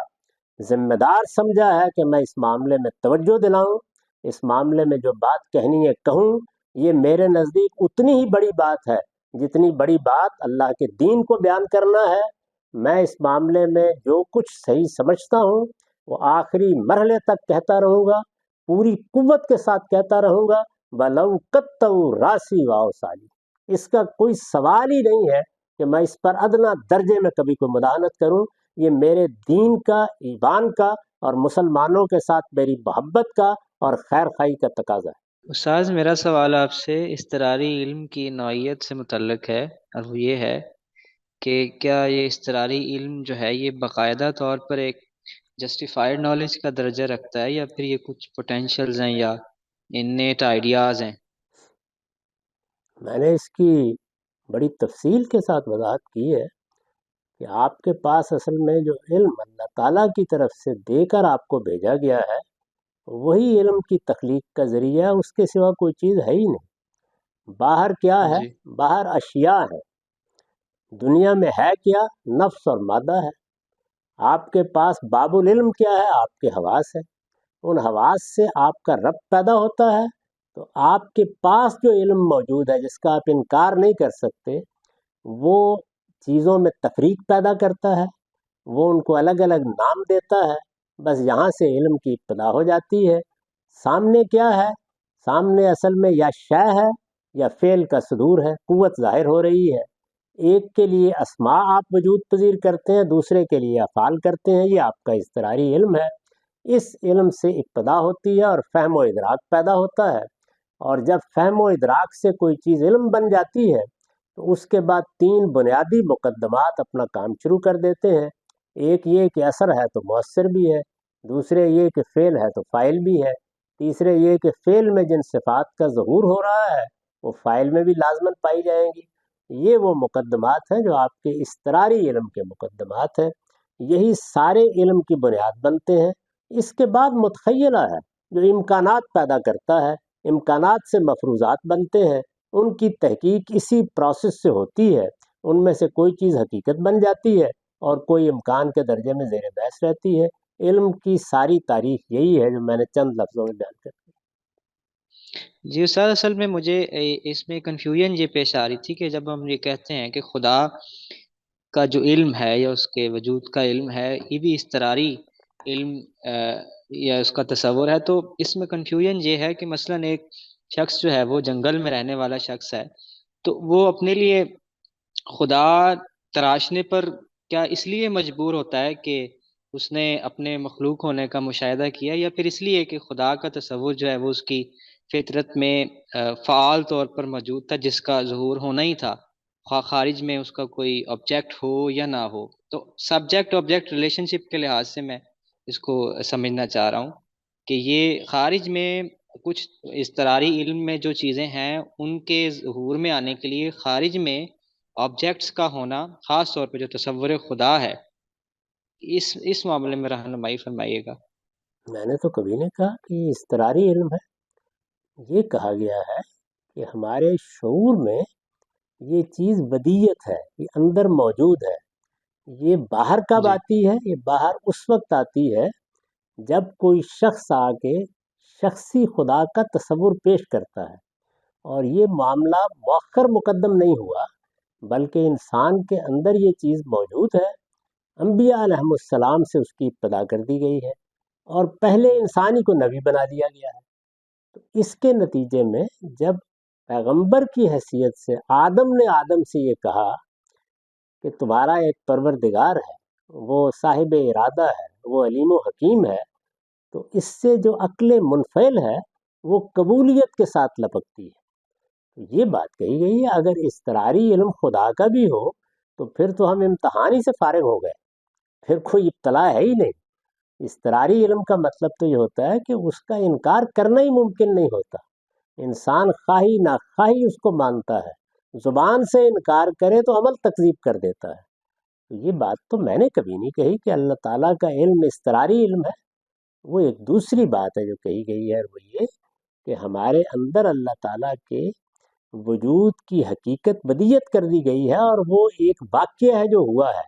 ذمہ دار سمجھا ہے کہ میں اس معاملے میں توجہ دلاؤں، اس معاملے میں جو بات کہنی ہے کہوں. یہ میرے نزدیک اتنی ہی بڑی بات ہے جتنی بڑی بات اللہ کے دین کو بیان کرنا ہے. میں اس معاملے میں جو کچھ صحیح سمجھتا ہوں وہ آخری مرحلے تک کہتا رہوں گا، پوری قوت کے ساتھ کہتا رہوں گا. بلو کتو راسی واؤ سالی، اس کا کوئی سوال ہی نہیں ہے کہ میں اس پر ادنا درجے میں کبھی کوئی مداحنت کروں. یہ میرے دین کا، ایمان کا اور مسلمانوں کے ساتھ میری محبت کا اور خیر خواہی کا تقاضا ہے. استاذ، میرا سوال آپ سے اضطراری علم کی نوعیت سے متعلق ہے، اور وہ یہ ہے کہ کیا یہ اضطراری علم جو ہے یہ باقاعدہ طور پر ایک جسٹیفائڈ نالج کا درجہ رکھتا ہے، یا پھر یہ کچھ پوٹینشیلز ہیں یا انیٹ آئیڈیاز ہیں؟ میں نے اس کی بڑی تفصیل کے ساتھ وضاحت کی ہے کہ آپ کے پاس اصل میں جو علم اللہ تعالیٰ کی طرف سے دے کر آپ کو بھیجا گیا ہے وہی علم کی تخلیق کا ذریعہ ہے، اس کے سوا کوئی چیز ہے ہی نہیں. باہر کیا ہے؟ جی باہر اشیاء ہے. دنیا میں ہے کیا؟ نفس اور مادہ ہے. آپ کے پاس باب العلم کیا ہے؟ آپ کے حواس ہے. ان حواس سے آپ کا رب پیدا ہوتا ہے، تو آپ کے پاس جو علم موجود ہے جس کا آپ انکار نہیں کر سکتے، وہ چیزوں میں تفریق پیدا کرتا ہے، وہ ان کو الگ الگ نام دیتا ہے. بس یہاں سے علم کی ابتدا ہو جاتی ہے. سامنے کیا ہے؟ سامنے اصل میں یا شے ہے یا فعل کا صدور ہے، قوت ظاہر ہو رہی ہے. ایک کے لیے اسماء آپ وجود پذیر کرتے ہیں، دوسرے کے لیے افعال کرتے ہیں. یہ آپ کا اضطراری علم ہے. اس علم سے ابتدا ہوتی ہے اور فہم و ادراک پیدا ہوتا ہے. اور جب فہم و ادراک سے کوئی چیز علم بن جاتی ہے تو اس کے بعد 3 بنیادی مقدمات اپنا کام شروع کر دیتے ہیں. ایک یہ کہ اثر ہے تو مؤثر بھی ہے، دوسرے یہ کہ فعل ہے تو فاعل بھی ہے، تیسرے یہ کہ فعل میں جن صفات کا ظہور ہو رہا ہے وہ فاعل میں بھی لازماً پائی جائیں گی. یہ وہ مقدمات ہیں جو آپ کے اضطراری علم کے مقدمات ہیں. یہی سارے علم کی بنیاد بنتے ہیں. اس کے بعد متخیلہ ہے جو امکانات پیدا کرتا ہے، امکانات سے مفروضات بنتے ہیں. ان کی تحقیق اسی پروسیس سے ہوتی ہے. ان میں سے کوئی چیز حقیقت بن جاتی ہے اور کوئی امکان کے درجے میں زیر بحث رہتی ہے. علم کی ساری تاریخ یہی ہے جو میں نے چند لفظوں میں بیان کر دی. جی استاد، اصل میں مجھے اس میں کنفیوژن یہ پیش آ رہی تھی کہ جب ہم یہ کہتے ہیں کہ خدا کا جو علم ہے یا اس کے وجود کا علم ہے یہ بھی اضطراری علم یا اس کا تصور ہے، تو اس میں کنفیوژن یہ ہے کہ مثلا ایک شخص جو ہے وہ جنگل میں رہنے والا شخص ہے، تو وہ اپنے لیے خدا تراشنے پر کیا اس لیے مجبور ہوتا ہے کہ اس نے اپنے مخلوق ہونے کا مشاہدہ کیا، یا پھر اس لیے کہ خدا کا تصور جو ہے وہ اس کی فطرت میں فعال طور پر موجود تھا، جس کا ظہور ہونا ہی تھا، خواہ خارج میں اس کا کوئی آبجیکٹ ہو یا نہ ہو. تو سبجیکٹ آبجیکٹ ریلیشن شپ کے لحاظ سے میں اس کو سمجھنا چاہ رہا ہوں کہ یہ خارج میں کچھ اضطراری علم میں جو چیزیں ہیں ان کے ظہور میں آنے کے لیے خارج میں آبجیکٹس کا ہونا، خاص طور پہ جو تصور خدا ہے، اس معاملے میں رہنمائی فرمائیے گا. میں نے تو کبھی نہیں کہا کہ یہ اضطراری علم ہے. یہ کہا گیا ہے کہ ہمارے شعور میں یہ چیز بدیت ہے، یہ اندر موجود ہے. یہ باہر کب جی آتی ہے؟ یہ باہر اس وقت آتی ہے جب کوئی شخص آ کے شخصی خدا کا تصور پیش کرتا ہے، اور یہ معاملہ مؤخر مقدم نہیں ہوا، بلکہ انسان کے اندر یہ چیز موجود ہے۔ انبیاء علیہم السلام سے اس کی ابتدا کر دی گئی ہے، اور پہلے انسانی کو نبی بنا دیا گیا ہے۔ تو اس کے نتیجے میں جب پیغمبر کی حیثیت سے آدم نے آدم سے یہ کہا کہ تمہارا ایک پروردگار ہے، وہ صاحب ارادہ ہے، وہ علیم و حکیم ہے، تو اس سے جو عقل منفعل ہے وہ قبولیت کے ساتھ لپکتی ہے۔ تو یہ بات کہی گئی ہے، اگر اضطراری علم خدا کا بھی ہو تو پھر تو ہم امتحان ہی سے فارغ ہو گئے، پھر کوئی ابتلا ہے ہی نہیں۔ اضطراری علم کا مطلب تو یہ ہوتا ہے کہ اس کا انکار کرنا ہی ممکن نہیں ہوتا، انسان خواہی نہ خواہی اس کو مانتا ہے، زبان سے انکار کرے تو عمل تکذیب کر دیتا ہے۔ تو یہ بات تو میں نے کبھی نہیں کہی کہ اللہ تعالیٰ کا علم اضطراری علم ہے۔ وہ ایک دوسری بات ہے جو کہی گئی ہے، وہ یہ کہ ہمارے اندر اللہ تعالیٰ کے وجود کی حقیقت بدیت کر دی گئی ہے، اور وہ ایک واقعہ ہے جو ہوا ہے،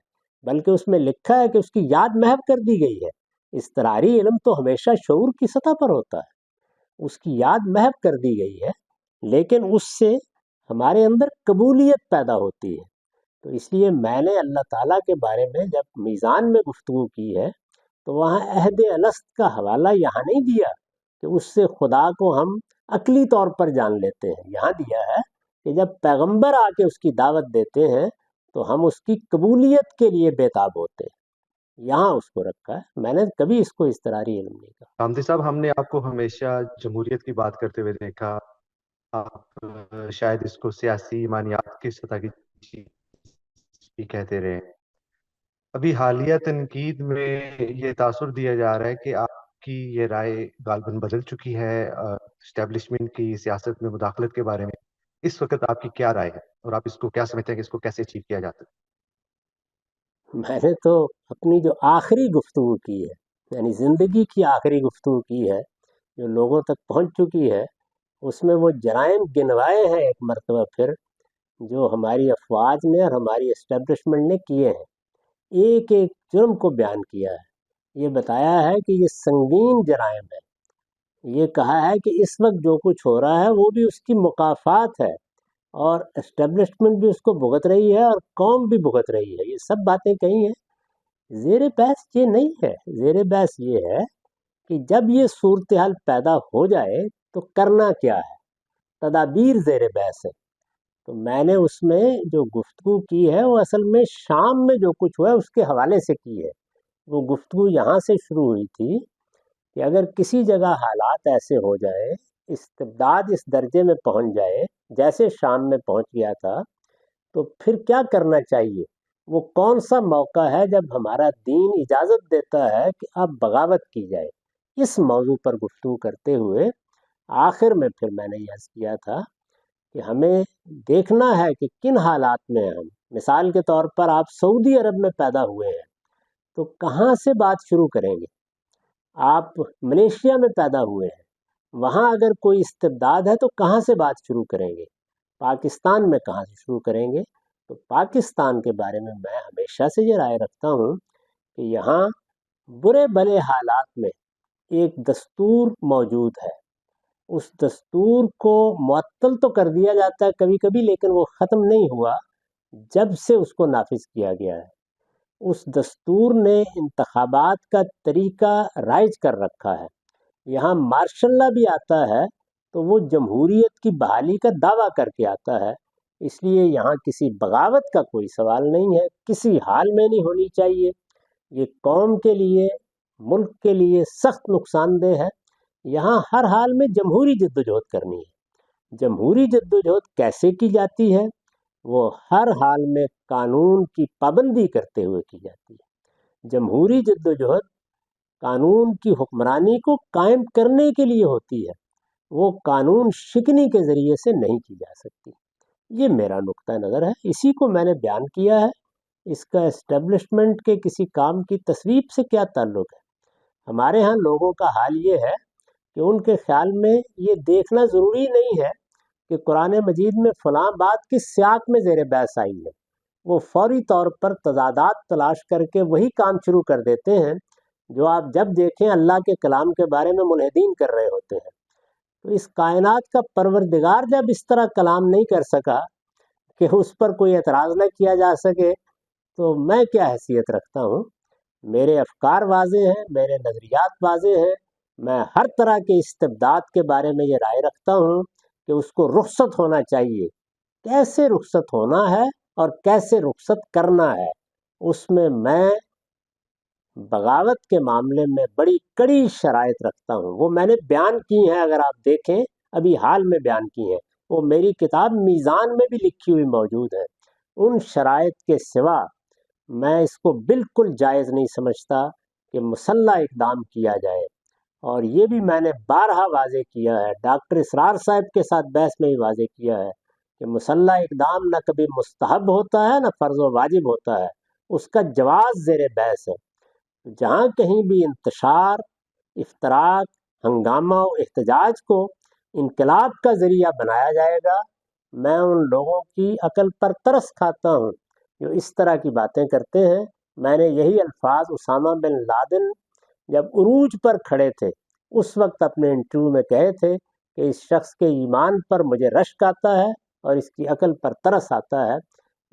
بلکہ اس میں لکھا ہے کہ اس کی یاد محو کر دی گئی ہے۔ اضطراری علم تو ہمیشہ شعور کی سطح پر ہوتا ہے، اس کی یاد محو کر دی گئی ہے، لیکن اس سے ہمارے اندر قبولیت پیدا ہوتی ہے۔ تو اس لیے میں نے اللہ تعالیٰ کے بارے میں جب میزان میں گفتگو کی ہے تو وہاں عہد الست کا حوالہ یہاں نہیں دیا کہ اس سے خدا کو ہم عقلی طور پر جان لیتے ہیں، یہاں دیا ہے کہ جب پیغمبر آ کے اس کی دعوت دیتے ہیں تو ہم اس کی قبولیت کے لیے بےتاب ہوتے ہیں، یہاں اس کو رکھا ہے۔ میں نے کبھی اس کو اضطراری علم نہیں کہا۔ حامدی صاحب، ہم نے آپ کو ہمیشہ جمہوریت کی بات کرتے ہوئے دیکھا، آپ شاید اس کو سیاسی ایمانیات کی سطح کی چیز بھی کہتے رہے۔ ابھی حالیہ تنقید میں یہ تاثر دیا جا رہا ہے کہ آپ کی یہ رائے غالباً بدل چکی ہے اسٹیبلشمنٹ کی سیاست میں مداخلت کے بارے میں۔ اس وقت آپ کی کیا رائے ہے، اور آپ اس کو کیا سمجھتے ہیں کہ اس کو کیسے اچیو کیا جاتا ہے؟ میں نے تو اپنی جو آخری گفتگو کی ہے، یعنی زندگی کی آخری گفتگو کی ہے جو لوگوں تک پہنچ چکی ہے، اس میں وہ جرائم گنوائے ہیں ایک مرتبہ پھر جو ہماری افواج نے اور ہماری اسٹیبلشمنٹ نے کیے ہیں۔ ایک ایک جرم کو بیان کیا ہے، یہ بتایا ہے کہ یہ سنگین جرائم ہے، یہ کہا ہے کہ اس وقت جو کچھ ہو رہا ہے وہ بھی اس کی مکافات ہے، اور اسٹیبلشمنٹ بھی اس کو بھگت رہی ہے اور قوم بھی بھگت رہی ہے۔ یہ سب باتیں کہی ہیں۔ زیر بحث یہ نہیں ہے، زیر بحث یہ ہے کہ جب یہ صورتحال پیدا ہو جائے تو کرنا کیا ہے، تدابیر زیر بحث ہے۔ تو میں نے اس میں جو گفتگو کی ہے وہ اصل میں شام میں جو کچھ ہوا ہے اس کے حوالے سے کی ہے۔ وہ گفتگو یہاں سے شروع ہوئی تھی کہ اگر کسی جگہ حالات ایسے ہو جائے، استبداد اس درجے میں پہنچ جائے جیسے شام میں پہنچ گیا تھا، تو پھر کیا کرنا چاہیے، وہ کون سا موقع ہے جب ہمارا دین اجازت دیتا ہے کہ اب بغاوت کی جائے۔ اس موضوع پر گفتگو کرتے ہوئے آخر میں پھر میں نے یہ عرض کیا تھا کہ ہمیں دیکھنا ہے کہ کن حالات میں ہم، مثال کے طور پر آپ سعودی عرب میں پیدا ہوئے ہیں تو کہاں سے بات شروع کریں گے؟ آپ ملیشیا میں پیدا ہوئے ہیں، وہاں اگر کوئی استبداد ہے تو کہاں سے بات شروع کریں گے؟ پاکستان میں کہاں سے شروع کریں گے؟ تو پاکستان کے بارے میں میں ہمیشہ سے یہ رائے رکھتا ہوں کہ یہاں برے بھلے حالات میں ایک دستور موجود ہے، اس دستور کو معطل تو کر دیا جاتا ہے کبھی کبھی، لیکن وہ ختم نہیں ہوا جب سے اس کو نافذ کیا گیا ہے۔ اس دستور نے انتخابات کا طریقہ رائج کر رکھا ہے۔ یہاں مارشل لا بھی آتا ہے تو وہ جمہوریت کی بحالی کا دعویٰ کر کے آتا ہے، اس لیے یہاں کسی بغاوت کا کوئی سوال نہیں ہے، کسی حال میں نہیں ہونی چاہیے۔ یہ قوم کے لیے، ملک کے لیے سخت نقصان دہ ہے۔ یہاں ہر حال میں جمہوری جدوجہد کرنی ہے۔ جمہوری جدوجہد کیسے کی جاتی ہے؟ وہ ہر حال میں قانون کی پابندی کرتے ہوئے کی جاتی ہے۔ جمہوری جدوجہد قانون کی حکمرانی کو قائم کرنے کے لیے ہوتی ہے، وہ قانون شکنی کے ذریعے سے نہیں کی جا سکتی۔ یہ میرا نقطہ نظر ہے، اسی کو میں نے بیان کیا ہے۔ اس کا اسٹیبلشمنٹ کے کسی کام کی تصویب سے کیا تعلق ہے؟ ہمارے ہاں لوگوں کا حال یہ ہے کہ ان کے خیال میں یہ دیکھنا ضروری نہیں ہے کہ قرآن مجید میں فلاں بات کس سیاق میں زیر بحث آئی ہے، وہ فوری طور پر تضادات تلاش کر کے وہی کام شروع کر دیتے ہیں جو آپ جب دیکھیں اللہ کے کلام کے بارے میں ملحدین کر رہے ہوتے ہیں. تو اس کائنات کا پروردگار جب اس طرح کلام نہیں کر سکا کہ اس پر کوئی اعتراض نہ کیا جا سکے، تو میں کیا حیثیت رکھتا ہوں؟ میرے افکار واضح ہیں، میرے نظریات واضح ہیں. میں ہر طرح کے استبداد کے بارے میں یہ رائے رکھتا ہوں کہ اس کو رخصت ہونا چاہیے. کیسے رخصت ہونا ہے اور کیسے رخصت کرنا ہے، اس میں بغاوت کے معاملے میں بڑی کڑی شرائط رکھتا ہوں. وہ میں نے بیان کی ہیں، اگر آپ دیکھیں ابھی حال میں بیان کی ہیں، وہ میری کتاب میزان میں بھی لکھی ہوئی موجود ہے. ان شرائط کے سوا میں اس کو بالکل جائز نہیں سمجھتا کہ مسلح اقدام کیا جائے. اور یہ بھی میں نے بارہا واضح کیا ہے، ڈاکٹر اسرار صاحب کے ساتھ بحث میں ہی واضح کیا ہے کہ مسلح اقدام نہ کبھی مستحب ہوتا ہے نہ فرض و واجب ہوتا ہے، اس کا جواز زیر بحث ہے. جہاں کہیں بھی انتشار، افتراق، ہنگامہ و احتجاج کو انقلاب کا ذریعہ بنایا جائے گا، میں ان لوگوں کی عقل پر ترس کھاتا ہوں جو اس طرح کی باتیں کرتے ہیں. میں نے یہی الفاظ اسامہ بن لادن جب عروج پر کھڑے تھے اس وقت اپنے انٹرویو میں کہے تھے کہ اس شخص کے ایمان پر مجھے رشک آتا ہے اور اس کی عقل پر ترس آتا ہے.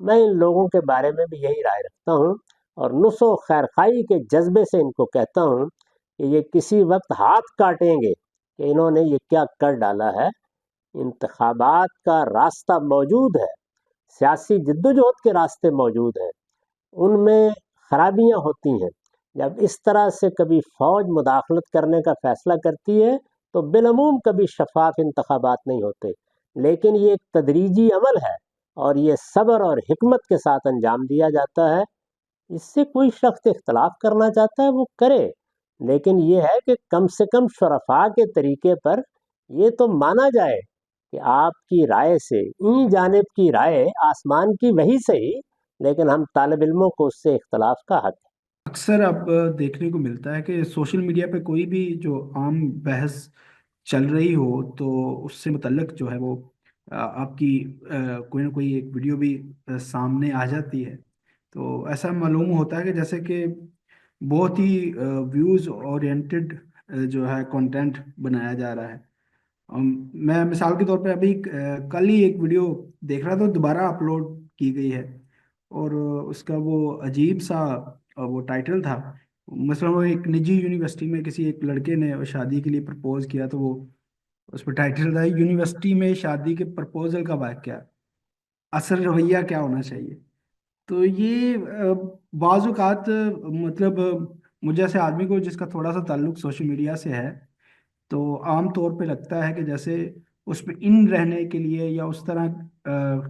میں ان لوگوں کے بارے میں بھی یہی رائے رکھتا ہوں اور نصح و خیرخواہی کے جذبے سے ان کو کہتا ہوں کہ یہ کسی وقت ہاتھ کاٹیں گے کہ انہوں نے یہ کیا کر ڈالا ہے. انتخابات کا راستہ موجود ہے، سیاسی جدوجہد کے راستے موجود ہیں، ان میں خرابیاں ہوتی ہیں. جب اس طرح سے کبھی فوج مداخلت کرنے کا فیصلہ کرتی ہے تو بالعموم کبھی شفاف انتخابات نہیں ہوتے. لیکن یہ ایک تدریجی عمل ہے اور یہ صبر اور حکمت کے ساتھ انجام دیا جاتا ہے. اس سے کوئی شخص اختلاف کرنا چاہتا ہے وہ کرے، لیکن یہ ہے کہ کم سے کم شرفاء کے طریقے پر یہ تو مانا جائے کہ آپ کی رائے سے این جانب کی رائے آسمان کی وحی سے ہی، لیکن ہم طالب علموں کو اس سے اختلاف کا حق ہے. اکثر اب دیکھنے کو ملتا ہے کہ سوشل میڈیا پہ کوئی بھی جو عام بحث چل رہی ہو تو اس سے متعلق جو ہے وہ آپ کی کوئی نہ کوئی ایک ویڈیو بھی سامنے آ جاتی ہے. تو ایسا معلوم ہوتا ہے کہ جیسے کہ بہت ہی ویوز اورینٹڈ جو ہے کنٹینٹ بنایا جا رہا ہے. میں مثال کے طور پہ ابھی کل ہی ایک ویڈیو دیکھ رہا تھا، دوبارہ اپلوڈ کی گئی ہے اور اس کا وہ عجیب سا وہ ٹائٹل تھا. مثلا وہ ایک نجی یونیورسٹی میں کسی ایک لڑکے نے شادی کے لیے پرپوز کیا، تو وہ اس پہ ٹائٹل تھا یونیورسٹی میں شادی کے پرپوزل کا واقعہ، اصل رویہ کیا ہونا چاہیے. تو یہ بعض اوقات مطلب مجھ جیسے آدمی کو جس کا تھوڑا سا تعلق سوشل میڈیا سے ہے تو عام طور پہ لگتا ہے کہ جیسے اس پہ ان رہنے کے لیے یا اس طرح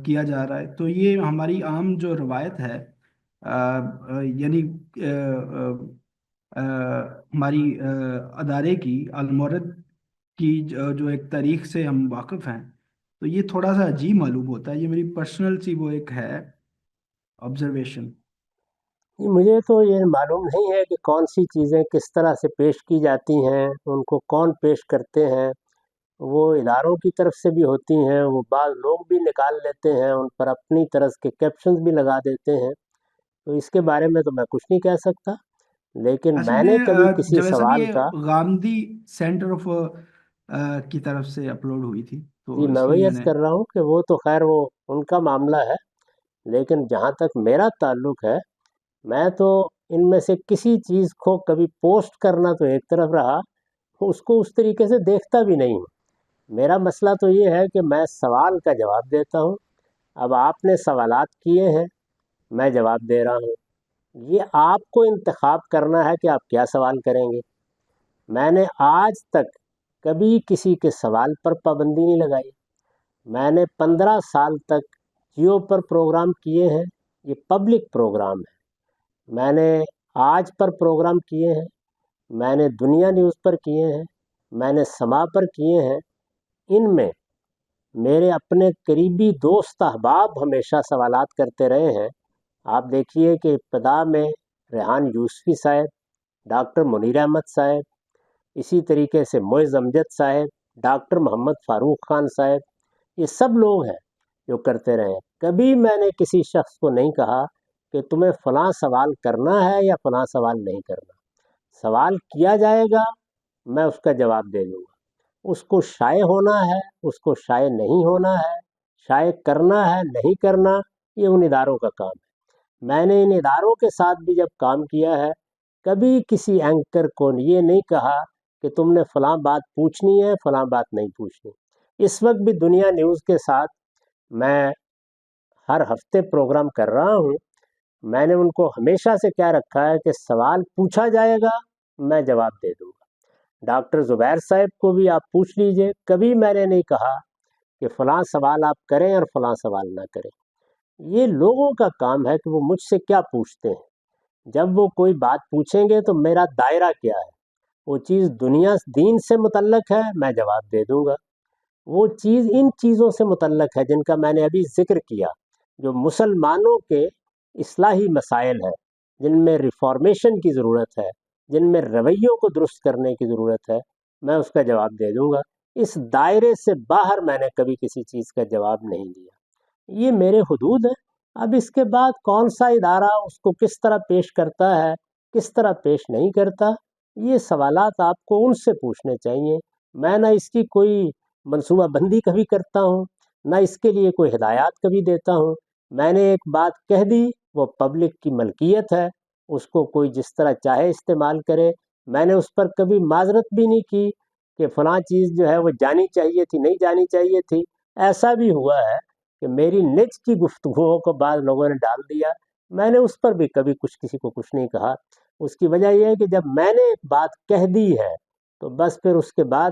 کیا جا رہا ہے. تو یہ ہماری عام جو روایت ہے یعنی ہماری ادارے کی المورد کی جو ایک تاریخ سے ہم واقف ہیں، تو یہ تھوڑا سا عجیب معلوم ہوتا ہے. یہ میری پرسنل سی وہ ایک ہے آبزرویشن. مجھے تو یہ معلوم نہیں ہے کہ کون سی چیزیں کس طرح سے پیش کی جاتی ہیں، ان کو کون پیش کرتے ہیں. وہ اداروں کی طرف سے بھی ہوتی ہیں، وہ بعض لوگ بھی نکال لیتے ہیں، ان پر اپنی طرز کے کیپشنز بھی لگا دیتے ہیں. تو اس کے بارے میں تو میں کچھ نہیں کہہ سکتا، لیکن اصل میں میں نے کبھی کسی جب ایسا سوال یہ کا گاندھی سینٹر آف کی طرف سے اپلوڈ ہوئی تھی تو جی میں اس لیے وہی میں عرض نے کر رہا ہوں کہ وہ تو خیر وہ ان کا معاملہ ہے، لیکن جہاں تک میرا تعلق ہے میں تو ان میں سے کسی چیز کو کبھی پوسٹ کرنا تو ایک طرف رہا، اس کو اس طریقے سے دیکھتا بھی نہیں ہوں. میرا مسئلہ تو یہ ہے کہ میں سوال کا جواب دیتا ہوں. اب آپ نے سوالات کیے ہیں، میں جواب دے رہا ہوں. یہ آپ کو انتخاب کرنا ہے کہ آپ کیا سوال کریں گے. میں نے آج تک کبھی کسی کے سوال پر پابندی نہیں لگائی. میں نے 15 سال تک جیو پر پروگرام کیے ہیں، یہ پبلک پروگرام ہے. میں نے آج پر پروگرام کیے ہیں، میں نے دنیا نیوز پر کیے ہیں، میں نے سما پر کیے ہیں. ان میں میرے اپنے قریبی دوست احباب ہمیشہ سوالات کرتے رہے ہیں. آپ دیکھیے کہ ابتدا میں ریحان یوسفی صاحب، ڈاکٹر منیر احمد صاحب، اسی طریقے سے معز امجد صاحب، ڈاکٹر محمد فاروق خان صاحب، یہ سب لوگ ہیں جو کرتے رہے. کبھی میں نے کسی شخص کو نہیں کہا کہ تمہیں فلاں سوال کرنا ہے یا فلاں سوال نہیں کرنا. سوال کیا جائے گا، میں اس کا جواب دے دوں گا۔ اس کو شائع ہونا ہے، اس کو شائع نہیں ہونا ہے، شائع کرنا ہے نہیں کرنا، یہ ان اداروں کا کام ہے۔ میں نے ان اداروں کے ساتھ بھی جب کام کیا ہے، کبھی کسی اینکر کو یہ نہیں کہا کہ تم نے فلاں بات پوچھنی ہے، فلاں بات نہیں پوچھنی۔ اس وقت بھی دنیا نیوز کے ساتھ میں ہر ہفتے پروگرام کر رہا ہوں۔ میں نے ان کو ہمیشہ سے کیا رکھا ہے کہ سوال پوچھا جائے گا، میں جواب دے دوں گا۔ ڈاکٹر زبیر صاحب کو بھی آپ پوچھ لیجئے، کبھی میں نے نہیں کہا کہ فلاں سوال آپ کریں اور فلاں سوال نہ کریں۔ یہ لوگوں کا کام ہے کہ وہ مجھ سے کیا پوچھتے ہیں۔ جب وہ کوئی بات پوچھیں گے تو میرا دائرہ کیا ہے، وہ چیز دنیا دین سے متعلق ہے، میں جواب دے دوں گا۔ وہ چیز ان چیزوں سے متعلق ہے جن کا میں نے ابھی ذکر کیا، جو مسلمانوں کے اصلاحی مسائل ہیں، جن میں ریفارمیشن کی ضرورت ہے، جن میں رویوں کو درست کرنے کی ضرورت ہے، میں اس کا جواب دے دوں گا۔ اس دائرے سے باہر میں نے کبھی کسی چیز کا جواب نہیں دیا۔ یہ میرے حدود ہیں۔ اب اس کے بعد کون سا ادارہ اس کو کس طرح پیش کرتا ہے، کس طرح پیش نہیں کرتا، یہ سوالات آپ کو ان سے پوچھنے چاہیے۔ میں نہ اس کی کوئی منصوبہ بندی کبھی کرتا ہوں، نہ اس کے لیے کوئی ہدایات کبھی دیتا ہوں۔ میں نے ایک بات کہہ دی، وہ پبلک کی ملکیت ہے، اس کو کوئی جس طرح چاہے استعمال کرے۔ میں نے اس پر کبھی معذرت بھی نہیں کی کہ فلاں چیز جو ہے وہ جانی چاہیے تھی، نہیں جانی چاہیے تھی۔ ایسا بھی ہوا ہے کہ میری نج کی گفتگوؤں کو بعض لوگوں نے ڈال دیا، میں نے اس پر بھی کبھی کسی کو کچھ نہیں کہا۔ اس کی وجہ یہ ہے کہ جب میں نے ایک بات کہہ دی ہے تو بس پھر اس کے بعد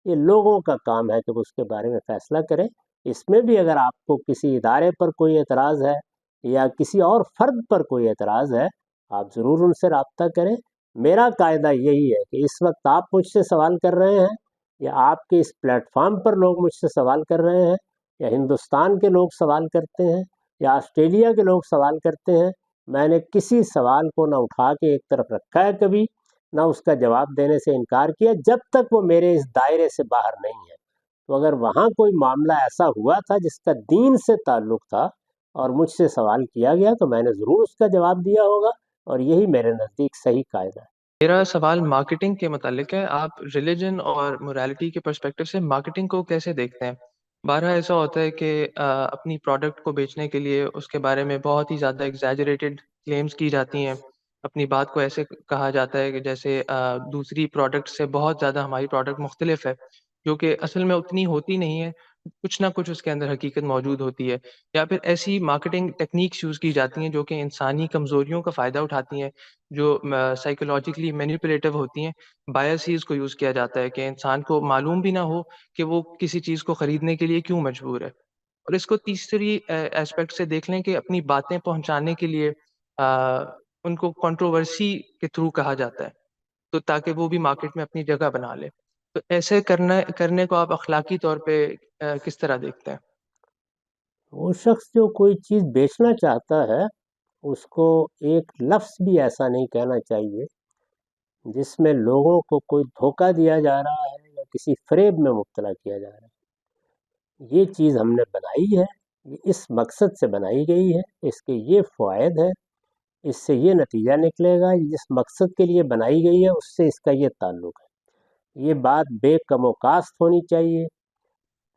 یہ لوگوں کا کام ہے کہ وہ اس کے بارے میں فیصلہ کریں۔ اس میں بھی اگر آپ کو کسی ادارے پر کوئی اعتراض ہے یا کسی اور فرد پر کوئی اعتراض ہے، آپ ضرور ان سے رابطہ کریں۔ میرا قاعدہ یہی ہے کہ اس وقت آپ مجھ سے سوال کر رہے ہیں، یا آپ کے اس پلیٹ فارم پر لوگ مجھ سے سوال کر رہے ہیں، یا ہندوستان کے لوگ سوال کرتے ہیں، یا آسٹریلیا کے لوگ سوال کرتے ہیں، میں نے کسی سوال کو نہ اٹھا کے ایک طرف رکھا ہے کبھی، نہ اس کا جواب دینے سے انکار کیا، جب تک وہ میرے اس دائرے سے باہر نہیں ہے۔ تو اگر وہاں کوئی معاملہ ایسا ہوا تھا جس کا دین سے تعلق تھا اور مجھ سے سوال کیا گیا تو میں نے ضرور اس کا جواب دیا ہوگا، اور یہی میرے نزدیک صحیح قاعدہ ہے۔ میرا سوال مارکیٹنگ کے متعلق ہے۔ آپ ریلیجن اور موریلٹی کے پرسپیکٹو سے مارکیٹنگ کو کیسے دیکھتے ہیں؟ بارہا ایسا ہوتا ہے کہ اپنی پروڈکٹ کو بیچنے کے لیے اس کے بارے میں بہت ہی زیادہ ایگزیجریٹڈ کلیمز کی جاتی ہیں، اپنی بات کو ایسے کہا جاتا ہے کہ جیسے دوسری پروڈکٹ سے بہت زیادہ ہماری پروڈکٹ مختلف ہے، جو کہ اصل میں اتنی ہوتی نہیں ہے، کچھ نہ کچھ اس کے اندر حقیقت موجود ہوتی ہے۔ یا پھر ایسی مارکیٹنگ ٹیکنیکس یوز کی جاتی ہیں جو کہ انسانی کمزوریوں کا فائدہ اٹھاتی ہیں، جو سائیکولوجیکلی مینیپولیٹو ہوتی ہیں۔ بایسیز کو یوز کیا جاتا ہے کہ انسان کو معلوم بھی نہ ہو کہ وہ کسی چیز کو خریدنے کے لیے کیوں مجبور ہے۔ اور اس کو تیسری ایسپیکٹ سے دیکھ لیں کہ اپنی باتیں پہنچانے کے لیے ان کو کنٹروورسی کے تھرو کہا جاتا ہے، تو تاکہ وہ بھی مارکیٹ میں اپنی جگہ بنا لے۔ تو ایسے کرنے کو آپ اخلاقی طور پہ کس طرح دیکھتے ہیں؟ وہ شخص جو کوئی چیز بیچنا چاہتا ہے، اس کو ایک لفظ بھی ایسا نہیں کہنا چاہیے جس میں لوگوں کو کوئی دھوکہ دیا جا رہا ہے یا کسی فریب میں مبتلا کیا جا رہا ہے۔ یہ چیز ہم نے بنائی ہے، یہ اس مقصد سے بنائی گئی ہے، اس کے یہ فوائد ہیں، اس سے یہ نتیجہ نکلے گا، جس مقصد کے لیے بنائی گئی ہے اس سے اس کا یہ تعلق ہے۔ یہ بات بے کم و کاست ہونی چاہیے،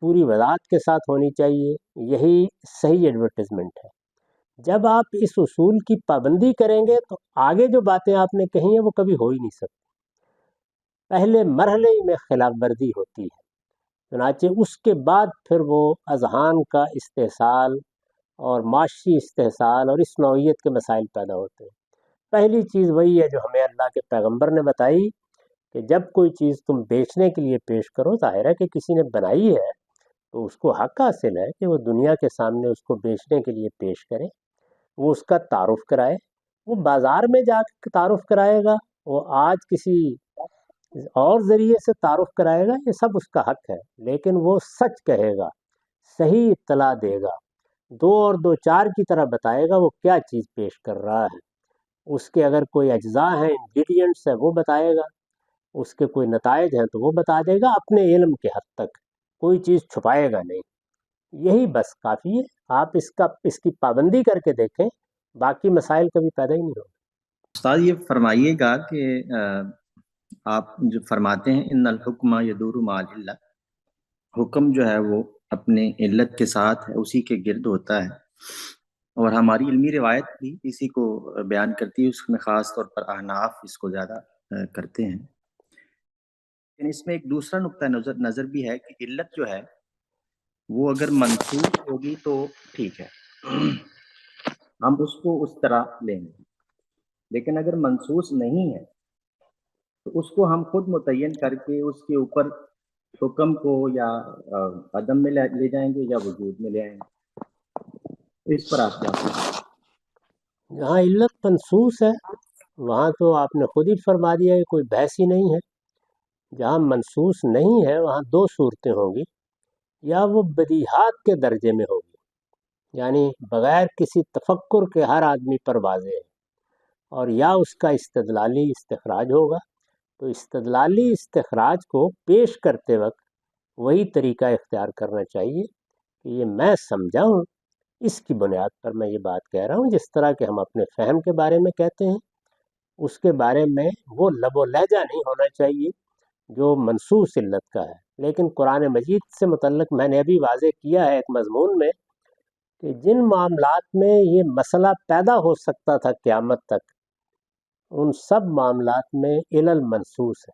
پوری وضاحت کے ساتھ ہونی چاہیے، یہی صحیح ایڈورٹیزمنٹ ہے۔ جب آپ اس اصول کی پابندی کریں گے تو آگے جو باتیں آپ نے کہی ہیں وہ کبھی ہو ہی نہیں سکتی۔ پہلے مرحلے میں خلاف ورزی ہوتی ہے، چنانچہ اس کے بعد پھر وہ اذہان کا استحصال اور معاشی استحصال اور اس نوعیت کے مسائل پیدا ہوتے ہیں۔ پہلی چیز وہی ہے جو ہمیں اللہ کے پیغمبر نے بتائی کہ جب کوئی چیز تم بیچنے کے لیے پیش کرو، ظاہر ہے کہ کسی نے بنائی ہے تو اس کو حق حاصل ہے کہ وہ دنیا کے سامنے اس کو بیچنے کے لیے پیش کرے، وہ اس کا تعارف کرائے۔ وہ بازار میں جا کے تعارف کرائے گا، وہ آج کسی اور ذریعے سے تعارف کرائے گا، یہ سب اس کا حق ہے، لیکن وہ سچ کہے گا، صحیح اطلاع دے گا، 2 اور 2 4 کی طرح بتائے گا وہ کیا چیز پیش کر رہا ہے۔ اس کے اگر کوئی اجزاء ہیں، انگریڈینٹس ہیں، وہ بتائے گا، اس کے کوئی نتائج ہیں تو وہ بتا دے گا اپنے علم کے حد تک، کوئی چیز چھپائے گا نہیں۔ یہی بس کافی ہے۔ آپ اس کی پابندی کر کے دیکھیں، باقی مسائل کبھی پیدا ہی نہیں ہوگا۔ استاد یہ فرمائیے گا کہ آپ جو فرماتے ہیں ان الحکم یدور مع العلہ، حکم جو ہے وہ اپنے علت کے ساتھ ہے، اسی کے گرد ہوتا ہے، اور ہماری علمی روایت بھی اسی کو بیان کرتی ہے، اس میں خاص طور پر احناف اس کو زیادہ کرتے ہیں۔ لیکن اس میں ایک دوسرا نقطہ نظر بھی ہے کہ علت جو ہے وہ اگر منسوخ ہوگی تو ٹھیک ہے، ہم اس کو اس طرح لیں گے، لیکن اگر منسوخ نہیں ہے تو اس کو ہم خود متعین کر کے اس کے اوپر حکم کو یا عدم میں لے جائیں گے یا وجود میں لے آئیں گے، اس پر آپ کیا کہیں؟ جہاں علت منصوص ہے وہاں تو آپ نے خود ہی فرما دیا کہ کوئی بحث ہی نہیں ہے۔ جہاں منصوص نہیں ہے وہاں دو صورتیں ہوں گی، یا وہ بدیہات کے درجے میں ہوگی، یعنی بغیر کسی تفکر کے ہر آدمی پر واضح ہے، اور یا اس کا استدلالی استخراج ہوگا۔ تو استدلالی استخراج کو پیش کرتے وقت وہی طریقہ اختیار کرنا چاہیے کہ یہ میں سمجھا ہوں، اس کی بنیاد پر میں یہ بات کہہ رہا ہوں، جس طرح کہ ہم اپنے فہم کے بارے میں کہتے ہیں اس کے بارے میں وہ لب و لہجہ نہیں ہونا چاہیے جو منصوص علت کا ہے۔ لیکن قرآن مجید سے متعلق میں نے ابھی واضح کیا ہے ایک مضمون میں کہ جن معاملات میں یہ مسئلہ پیدا ہو سکتا تھا قیامت تک، ان سب معاملات میں علل منصوص ہے،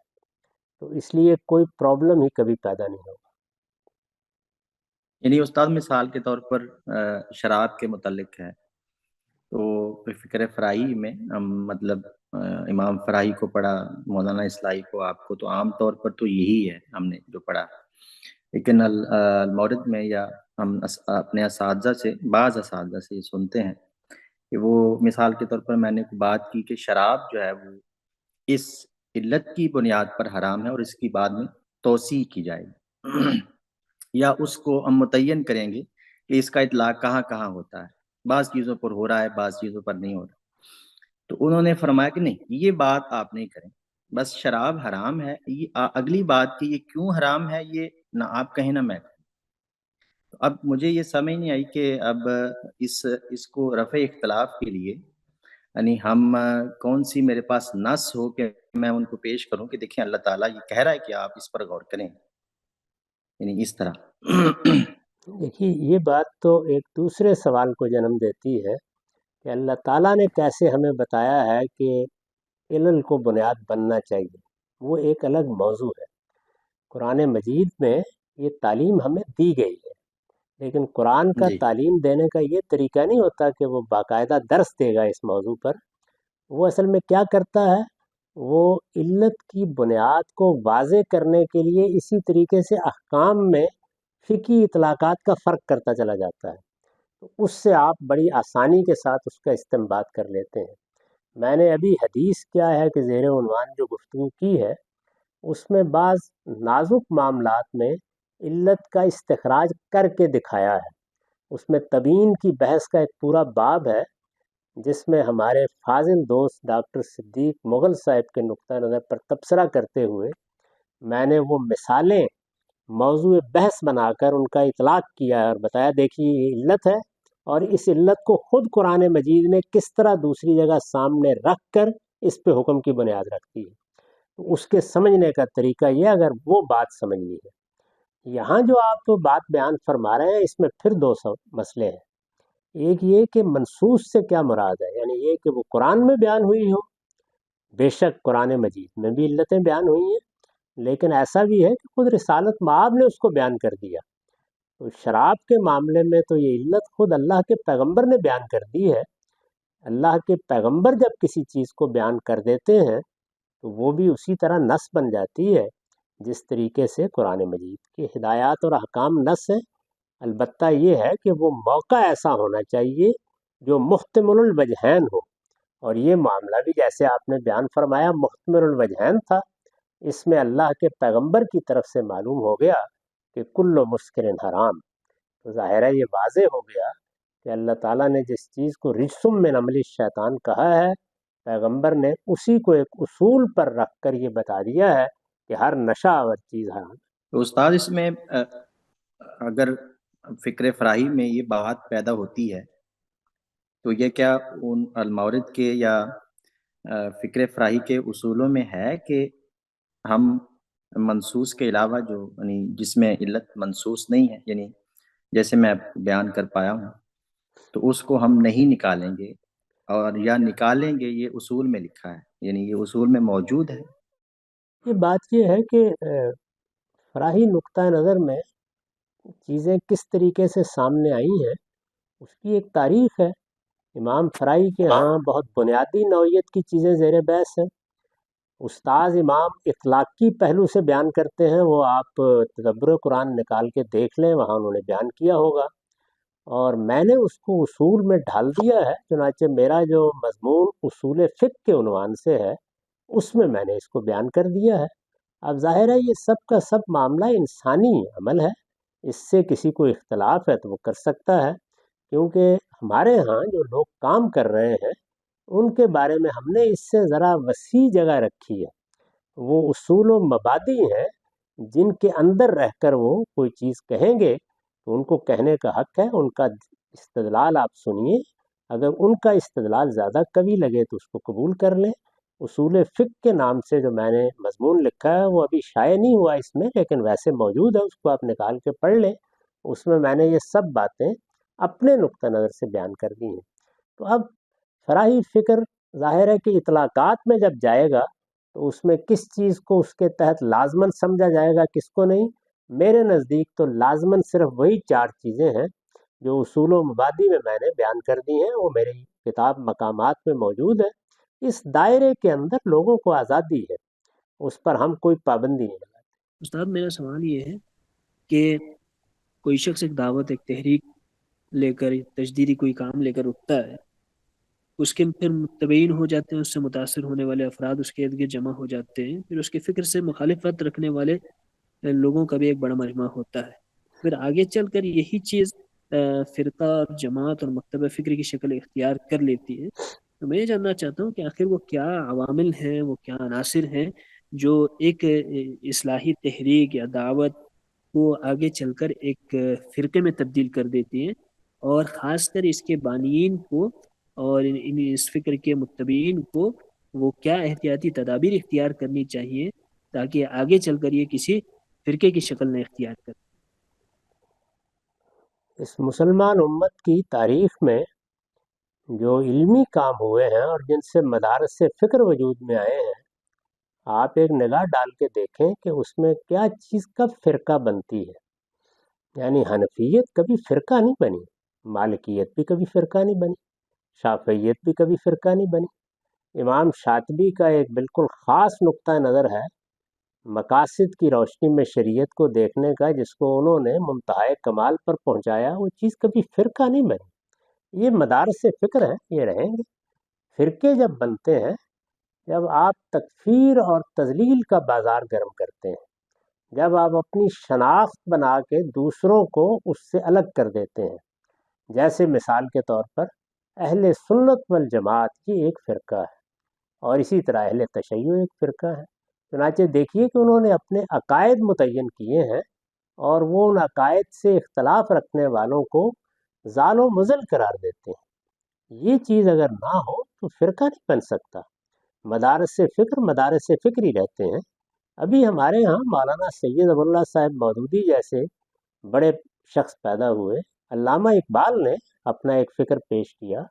تو اس لیے کوئی پرابلم ہی کبھی پیدا نہیں ہوگا۔ یعنی استاد مثال کے طور پر شراب کے متعلق ہے تو فکر فرائی میں ہم مطلب امام فرائی کو پڑھا، مولانا اصلاحی کو، آپ کو، تو عام طور پر تو یہی ہے ہم نے جو پڑھا، لیکن المورد میں یا ہم اپنے اساتذہ سے، بعض اساتذہ سے یہ سنتے ہیں کہ وہ مثال کے طور پر میں نے بات کی کہ شراب جو ہے وہ اس علت کی بنیاد پر حرام ہے اور اس کی بعد میں توسیع کی جائے گی، یا اس کو ہم متعین کریں گے کہ اس کا اطلاق کہاں کہاں ہوتا ہے، بعض چیزوں پر ہو رہا ہے بعض چیزوں پر نہیں ہو رہا۔ تو انہوں نے فرمایا کہ نہیں، یہ بات آپ نہیں کریں، بس شراب حرام ہے، یہ اگلی بات کہ یہ کیوں حرام ہے یہ نہ آپ کہیں نہ میں کہوں۔ اب مجھے یہ سمجھ نہیں آئی کہ اب اس کو رفع اختلاف کے لیے یعنی ہم کون سی میرے پاس نص ہو کہ میں ان کو پیش کروں کہ دیکھیں اللہ تعالیٰ یہ کہہ رہا ہے کہ آپ اس پر غور کریں، یعنی اس طرح۔ دیکھیے یہ بات تو ایک دوسرے سوال کو جنم دیتی ہے کہ اللہ تعالیٰ نے کیسے ہمیں بتایا ہے کہ علل کو بنیاد بننا چاہیے، وہ ایک الگ موضوع ہے۔ قرآن مجید میں یہ تعلیم ہمیں دی گئی ہے، لیکن قرآن کا جی تعلیم دینے کا یہ طریقہ نہیں ہوتا کہ وہ باقاعدہ درس دے گا اس موضوع پر۔ وہ اصل میں کیا کرتا ہے، وہ علت کی بنیاد کو واضح کرنے کے لیے اسی طریقے سے احکام میں فقہی اطلاقات کا فرق کرتا چلا جاتا ہے، تو اس سے آپ بڑی آسانی کے ساتھ اس کا استنباط کر لیتے ہیں۔ میں نے ابھی حدیث کیا ہے کہ زیر عنوان جو گفتگو کی ہے اس میں بعض نازک معاملات میں علت کا استخراج کر کے دکھایا ہے، اس میں تبیین کی بحث کا ایک پورا باب ہے جس میں ہمارے فاضل دوست ڈاکٹر صدیق مغل صاحب کے نقطہ نظر پر تبصرہ کرتے ہوئے میں نے وہ مثالیں موضوع بحث بنا کر ان کا اطلاق کیا ہے اور بتایا دیکھیے یہ علت ہے، اور اس علت کو خود قرآن مجید نے کس طرح دوسری جگہ سامنے رکھ کر اس پہ حکم کی بنیاد رکھتی ہے۔ تو اس کے سمجھنے کا طریقہ یہ، اگر وہ بات سمجھنی ہے، یہاں جو آپ بات بیان فرما رہے ہیں اس میں پھر دو مسئلے ہیں۔ ایک یہ کہ منصوص سے کیا مراد ہے، یعنی یہ کہ وہ قرآن میں بیان ہوئی ہو، بے شک قرآن مجید میں بھی علتیں بیان ہوئی ہیں، لیکن ایسا بھی ہے کہ خود رسالت مآب نے اس کو بیان کر دیا۔ تو شراب کے معاملے میں تو یہ علت خود اللہ کے پیغمبر نے بیان کر دی ہے۔ اللہ کے پیغمبر جب کسی چیز کو بیان کر دیتے ہیں تو وہ بھی اسی طرح نص بن جاتی ہے جس طریقے سے قرآن مجید کے ہدایات اور احکام نص ہیں۔ البتہ یہ ہے کہ وہ موقع ایسا ہونا چاہیے جو محتمل الوجہین ہو، اور یہ معاملہ بھی جیسے آپ نے بیان فرمایا محتمل الوجہین تھا، اس میں اللہ کے پیغمبر کی طرف سے معلوم ہو گیا کہ کل مسکر حرام، تو ظاہر ہے یہ واضح ہو گیا کہ اللہ تعالیٰ نے جس چیز کو رجسم من عمل الشیطان کہا ہے، پیغمبر نے اسی کو ایک اصول پر رکھ کر یہ بتا دیا ہے کہ ہر نشہ آور چیز حرام ہے۔ تو استاد اس میں اگر فکر فراہی میں یہ بات پیدا ہوتی ہے تو یہ کیا ان المورد کے یا فکر فراہی کے اصولوں میں ہے کہ ہم منصوص کے علاوہ جو یعنی جس میں علت منصوص نہیں ہے، یعنی جیسے میں بیان کر پایا ہوں، تو اس کو ہم نہیں نکالیں گے، اور یا نکالیں گے یہ اصول میں لکھا ہے، یعنی یہ اصول میں موجود ہے۔ یہ بات یہ ہے کہ فراہی نقطہ نظر میں چیزیں کس طریقے سے سامنے آئی ہیں اس کی ایک تاریخ ہے۔ امام فراہی کے ہاں بہت بنیادی نوعیت کی چیزیں زیر بحث ہیں۔ استاذ امام اطلاقی پہلو سے بیان کرتے ہیں، وہ آپ تدبر قرآن نکال کے دیکھ لیں، وہاں انہوں نے بیان کیا ہوگا، اور میں نے اس کو اصول میں ڈھال دیا ہے۔ چنانچہ میرا جو مضمون اصول فقہ کے عنوان سے ہے اس میں نے اس کو بیان کر دیا ہے۔ اب ظاہر ہے یہ سب کا سب معاملہ انسانی عمل ہے، اس سے کسی کو اختلاف ہے تو وہ کر سکتا ہے، کیونکہ ہمارے ہاں جو لوگ کام کر رہے ہیں ان کے بارے میں ہم نے اس سے ذرا وسیع جگہ رکھی ہے۔ وہ اصول و مبادی ہیں جن کے اندر رہ کر وہ کوئی چیز کہیں گے تو ان کو کہنے کا حق ہے۔ ان کا استدلال آپ سنیے، اگر ان کا استدلال زیادہ قوی لگے تو اس کو قبول کر لیں۔ اصول فقہ کے نام سے جو میں نے مضمون لکھا ہے وہ ابھی شائع نہیں ہوا اس میں، لیکن ویسے موجود ہے، اس کو آپ نکال کے پڑھ لیں۔ اس میں نے یہ سب باتیں اپنے نقطہ نظر سے بیان کر دی ہیں۔ تو اب فراہی فکر ظاہر ہے کہ اطلاقات میں جب جائے گا تو اس میں کس چیز کو اس کے تحت لازماً سمجھا جائے گا، کس کو نہیں۔ میرے نزدیک تو لازماً صرف وہی 4 چیزیں ہیں جو اصول و مبادی میں نے بیان کر دی ہیں، وہ میری کتاب مقامات میں موجود ہے۔ اس دائرے کے اندر لوگوں کو آزادی ہے، اس پر ہم کوئی پابندی نہیں لگاتے۔ استاد میرا سوال یہ ہے کہ کوئی شخص ایک دعوت، ایک تحریک لے کر، تجدیدی کوئی کام لے کر اٹھتا ہے، اس کے پھر متبعین ہو جاتے ہیں، اس سے متاثر ہونے والے افراد اس کے ارد گرد جمع ہو جاتے ہیں، پھر اس کے فکر سے مخالفت رکھنے والے لوگوں کا بھی ایک بڑا مجمع ہوتا ہے، پھر آگے چل کر یہی چیز فرقہ اور جماعت اور مکتبہ فکری کی شکل اختیار کر لیتی ہے۔ تو میں یہ جاننا چاہتا ہوں کہ آخر وہ کیا عوامل ہیں، وہ کیا عناصر ہیں جو ایک اصلاحی تحریک یا دعوت کو آگے چل کر ایک فرقے میں تبدیل کر دیتی ہیں، اور خاص کر اس کے بانیین کو اور اس فکر کے متبعین کو وہ کیا احتیاطی تدابیر اختیار کرنی چاہیے تاکہ آگے چل کر یہ کسی فرقے کی شکل نہ اختیار کرے۔ اس مسلمان امت کی تاریخ میں جو علمی کام ہوئے ہیں اور جن سے مدارس سے فکر وجود میں آئے ہیں، آپ ایک نگاہ ڈال کے دیکھیں کہ اس میں کیا چیز کب فرقہ بنتی ہے۔ یعنی حنفیت کبھی فرقہ نہیں بنی، مالکیت بھی کبھی فرقہ نہیں بنی، شافعیت بھی کبھی فرقہ نہیں بنی۔ امام شاطبی کا ایک بالکل خاص نقطہ نظر ہے مقاصد کی روشنی میں شریعت کو دیکھنے کا، جس کو انہوں نے منتہائے کمال پر پہنچایا، وہ چیز کبھی فرقہ نہیں بنی۔ یہ مدارس سے فکر ہیں، یہ رہیں گے۔ فرقے جب بنتے ہیں جب آپ تکفیر اور تضلیل کا بازار گرم کرتے ہیں، جب آپ اپنی شناخت بنا کے دوسروں کو اس سے الگ کر دیتے ہیں، جیسے مثال کے طور پر اہل سنت والجماعت کی ایک فرقہ ہے، اور اسی طرح اہل تشیع ایک فرقہ ہے۔ چنانچہ دیکھیے کہ انہوں نے اپنے عقائد متعین کیے ہیں، اور وہ ان عقائد سے اختلاف رکھنے والوں کو زال و مزل قرار دیتے ہیں۔ یہ چیز اگر نہ ہو تو فرقہ نہیں بن سکتا۔ مدارس سے فکر مدارس سے فکری رہتے ہیں۔ ابھی ہمارے ہاں مولانا سید ابو اللہ صاحب مودودی جیسے بڑے شخص پیدا ہوئے، علامہ اقبال نے اپنا ایک فکر پیش کیا،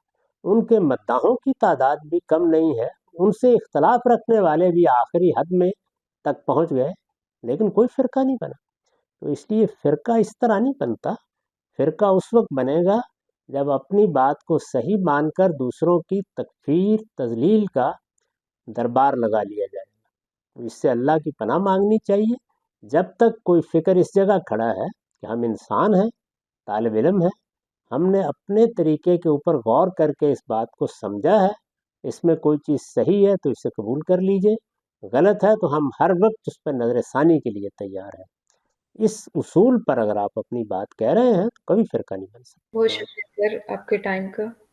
ان کے مداحوں کی تعداد بھی کم نہیں ہے، ان سے اختلاف رکھنے والے بھی آخری حد میں تک پہنچ گئے، لیکن کوئی فرقہ نہیں بنا۔ تو اس لیے فرقہ اس طرح نہیں بنتا۔ فرقہ اس وقت بنے گا جب اپنی بات کو صحیح مان کر دوسروں کی تکفیر تضلیل کا دربار لگا لیا جائے گا۔ تو اس سے اللہ کی پناہ مانگنی چاہیے۔ جب تک کوئی فکر اس جگہ کھڑا ہے کہ ہم انسان ہیں، طالب علم ہیں، ہم نے اپنے طریقے کے اوپر غور کر کے اس بات کو سمجھا ہے، اس میں کوئی چیز صحیح ہے تو اسے قبول کر لیجئے، غلط ہے تو ہم ہر وقت اس پر نظر ثانی کے لیے تیار ہیں۔ اس اصول پر اگر آپ اپنی بات کہہ رہے ہیں تو کبھی فرقہ نہیں بن سکتا۔ بہت شکریہ سر آپ کے ٹائم کا۔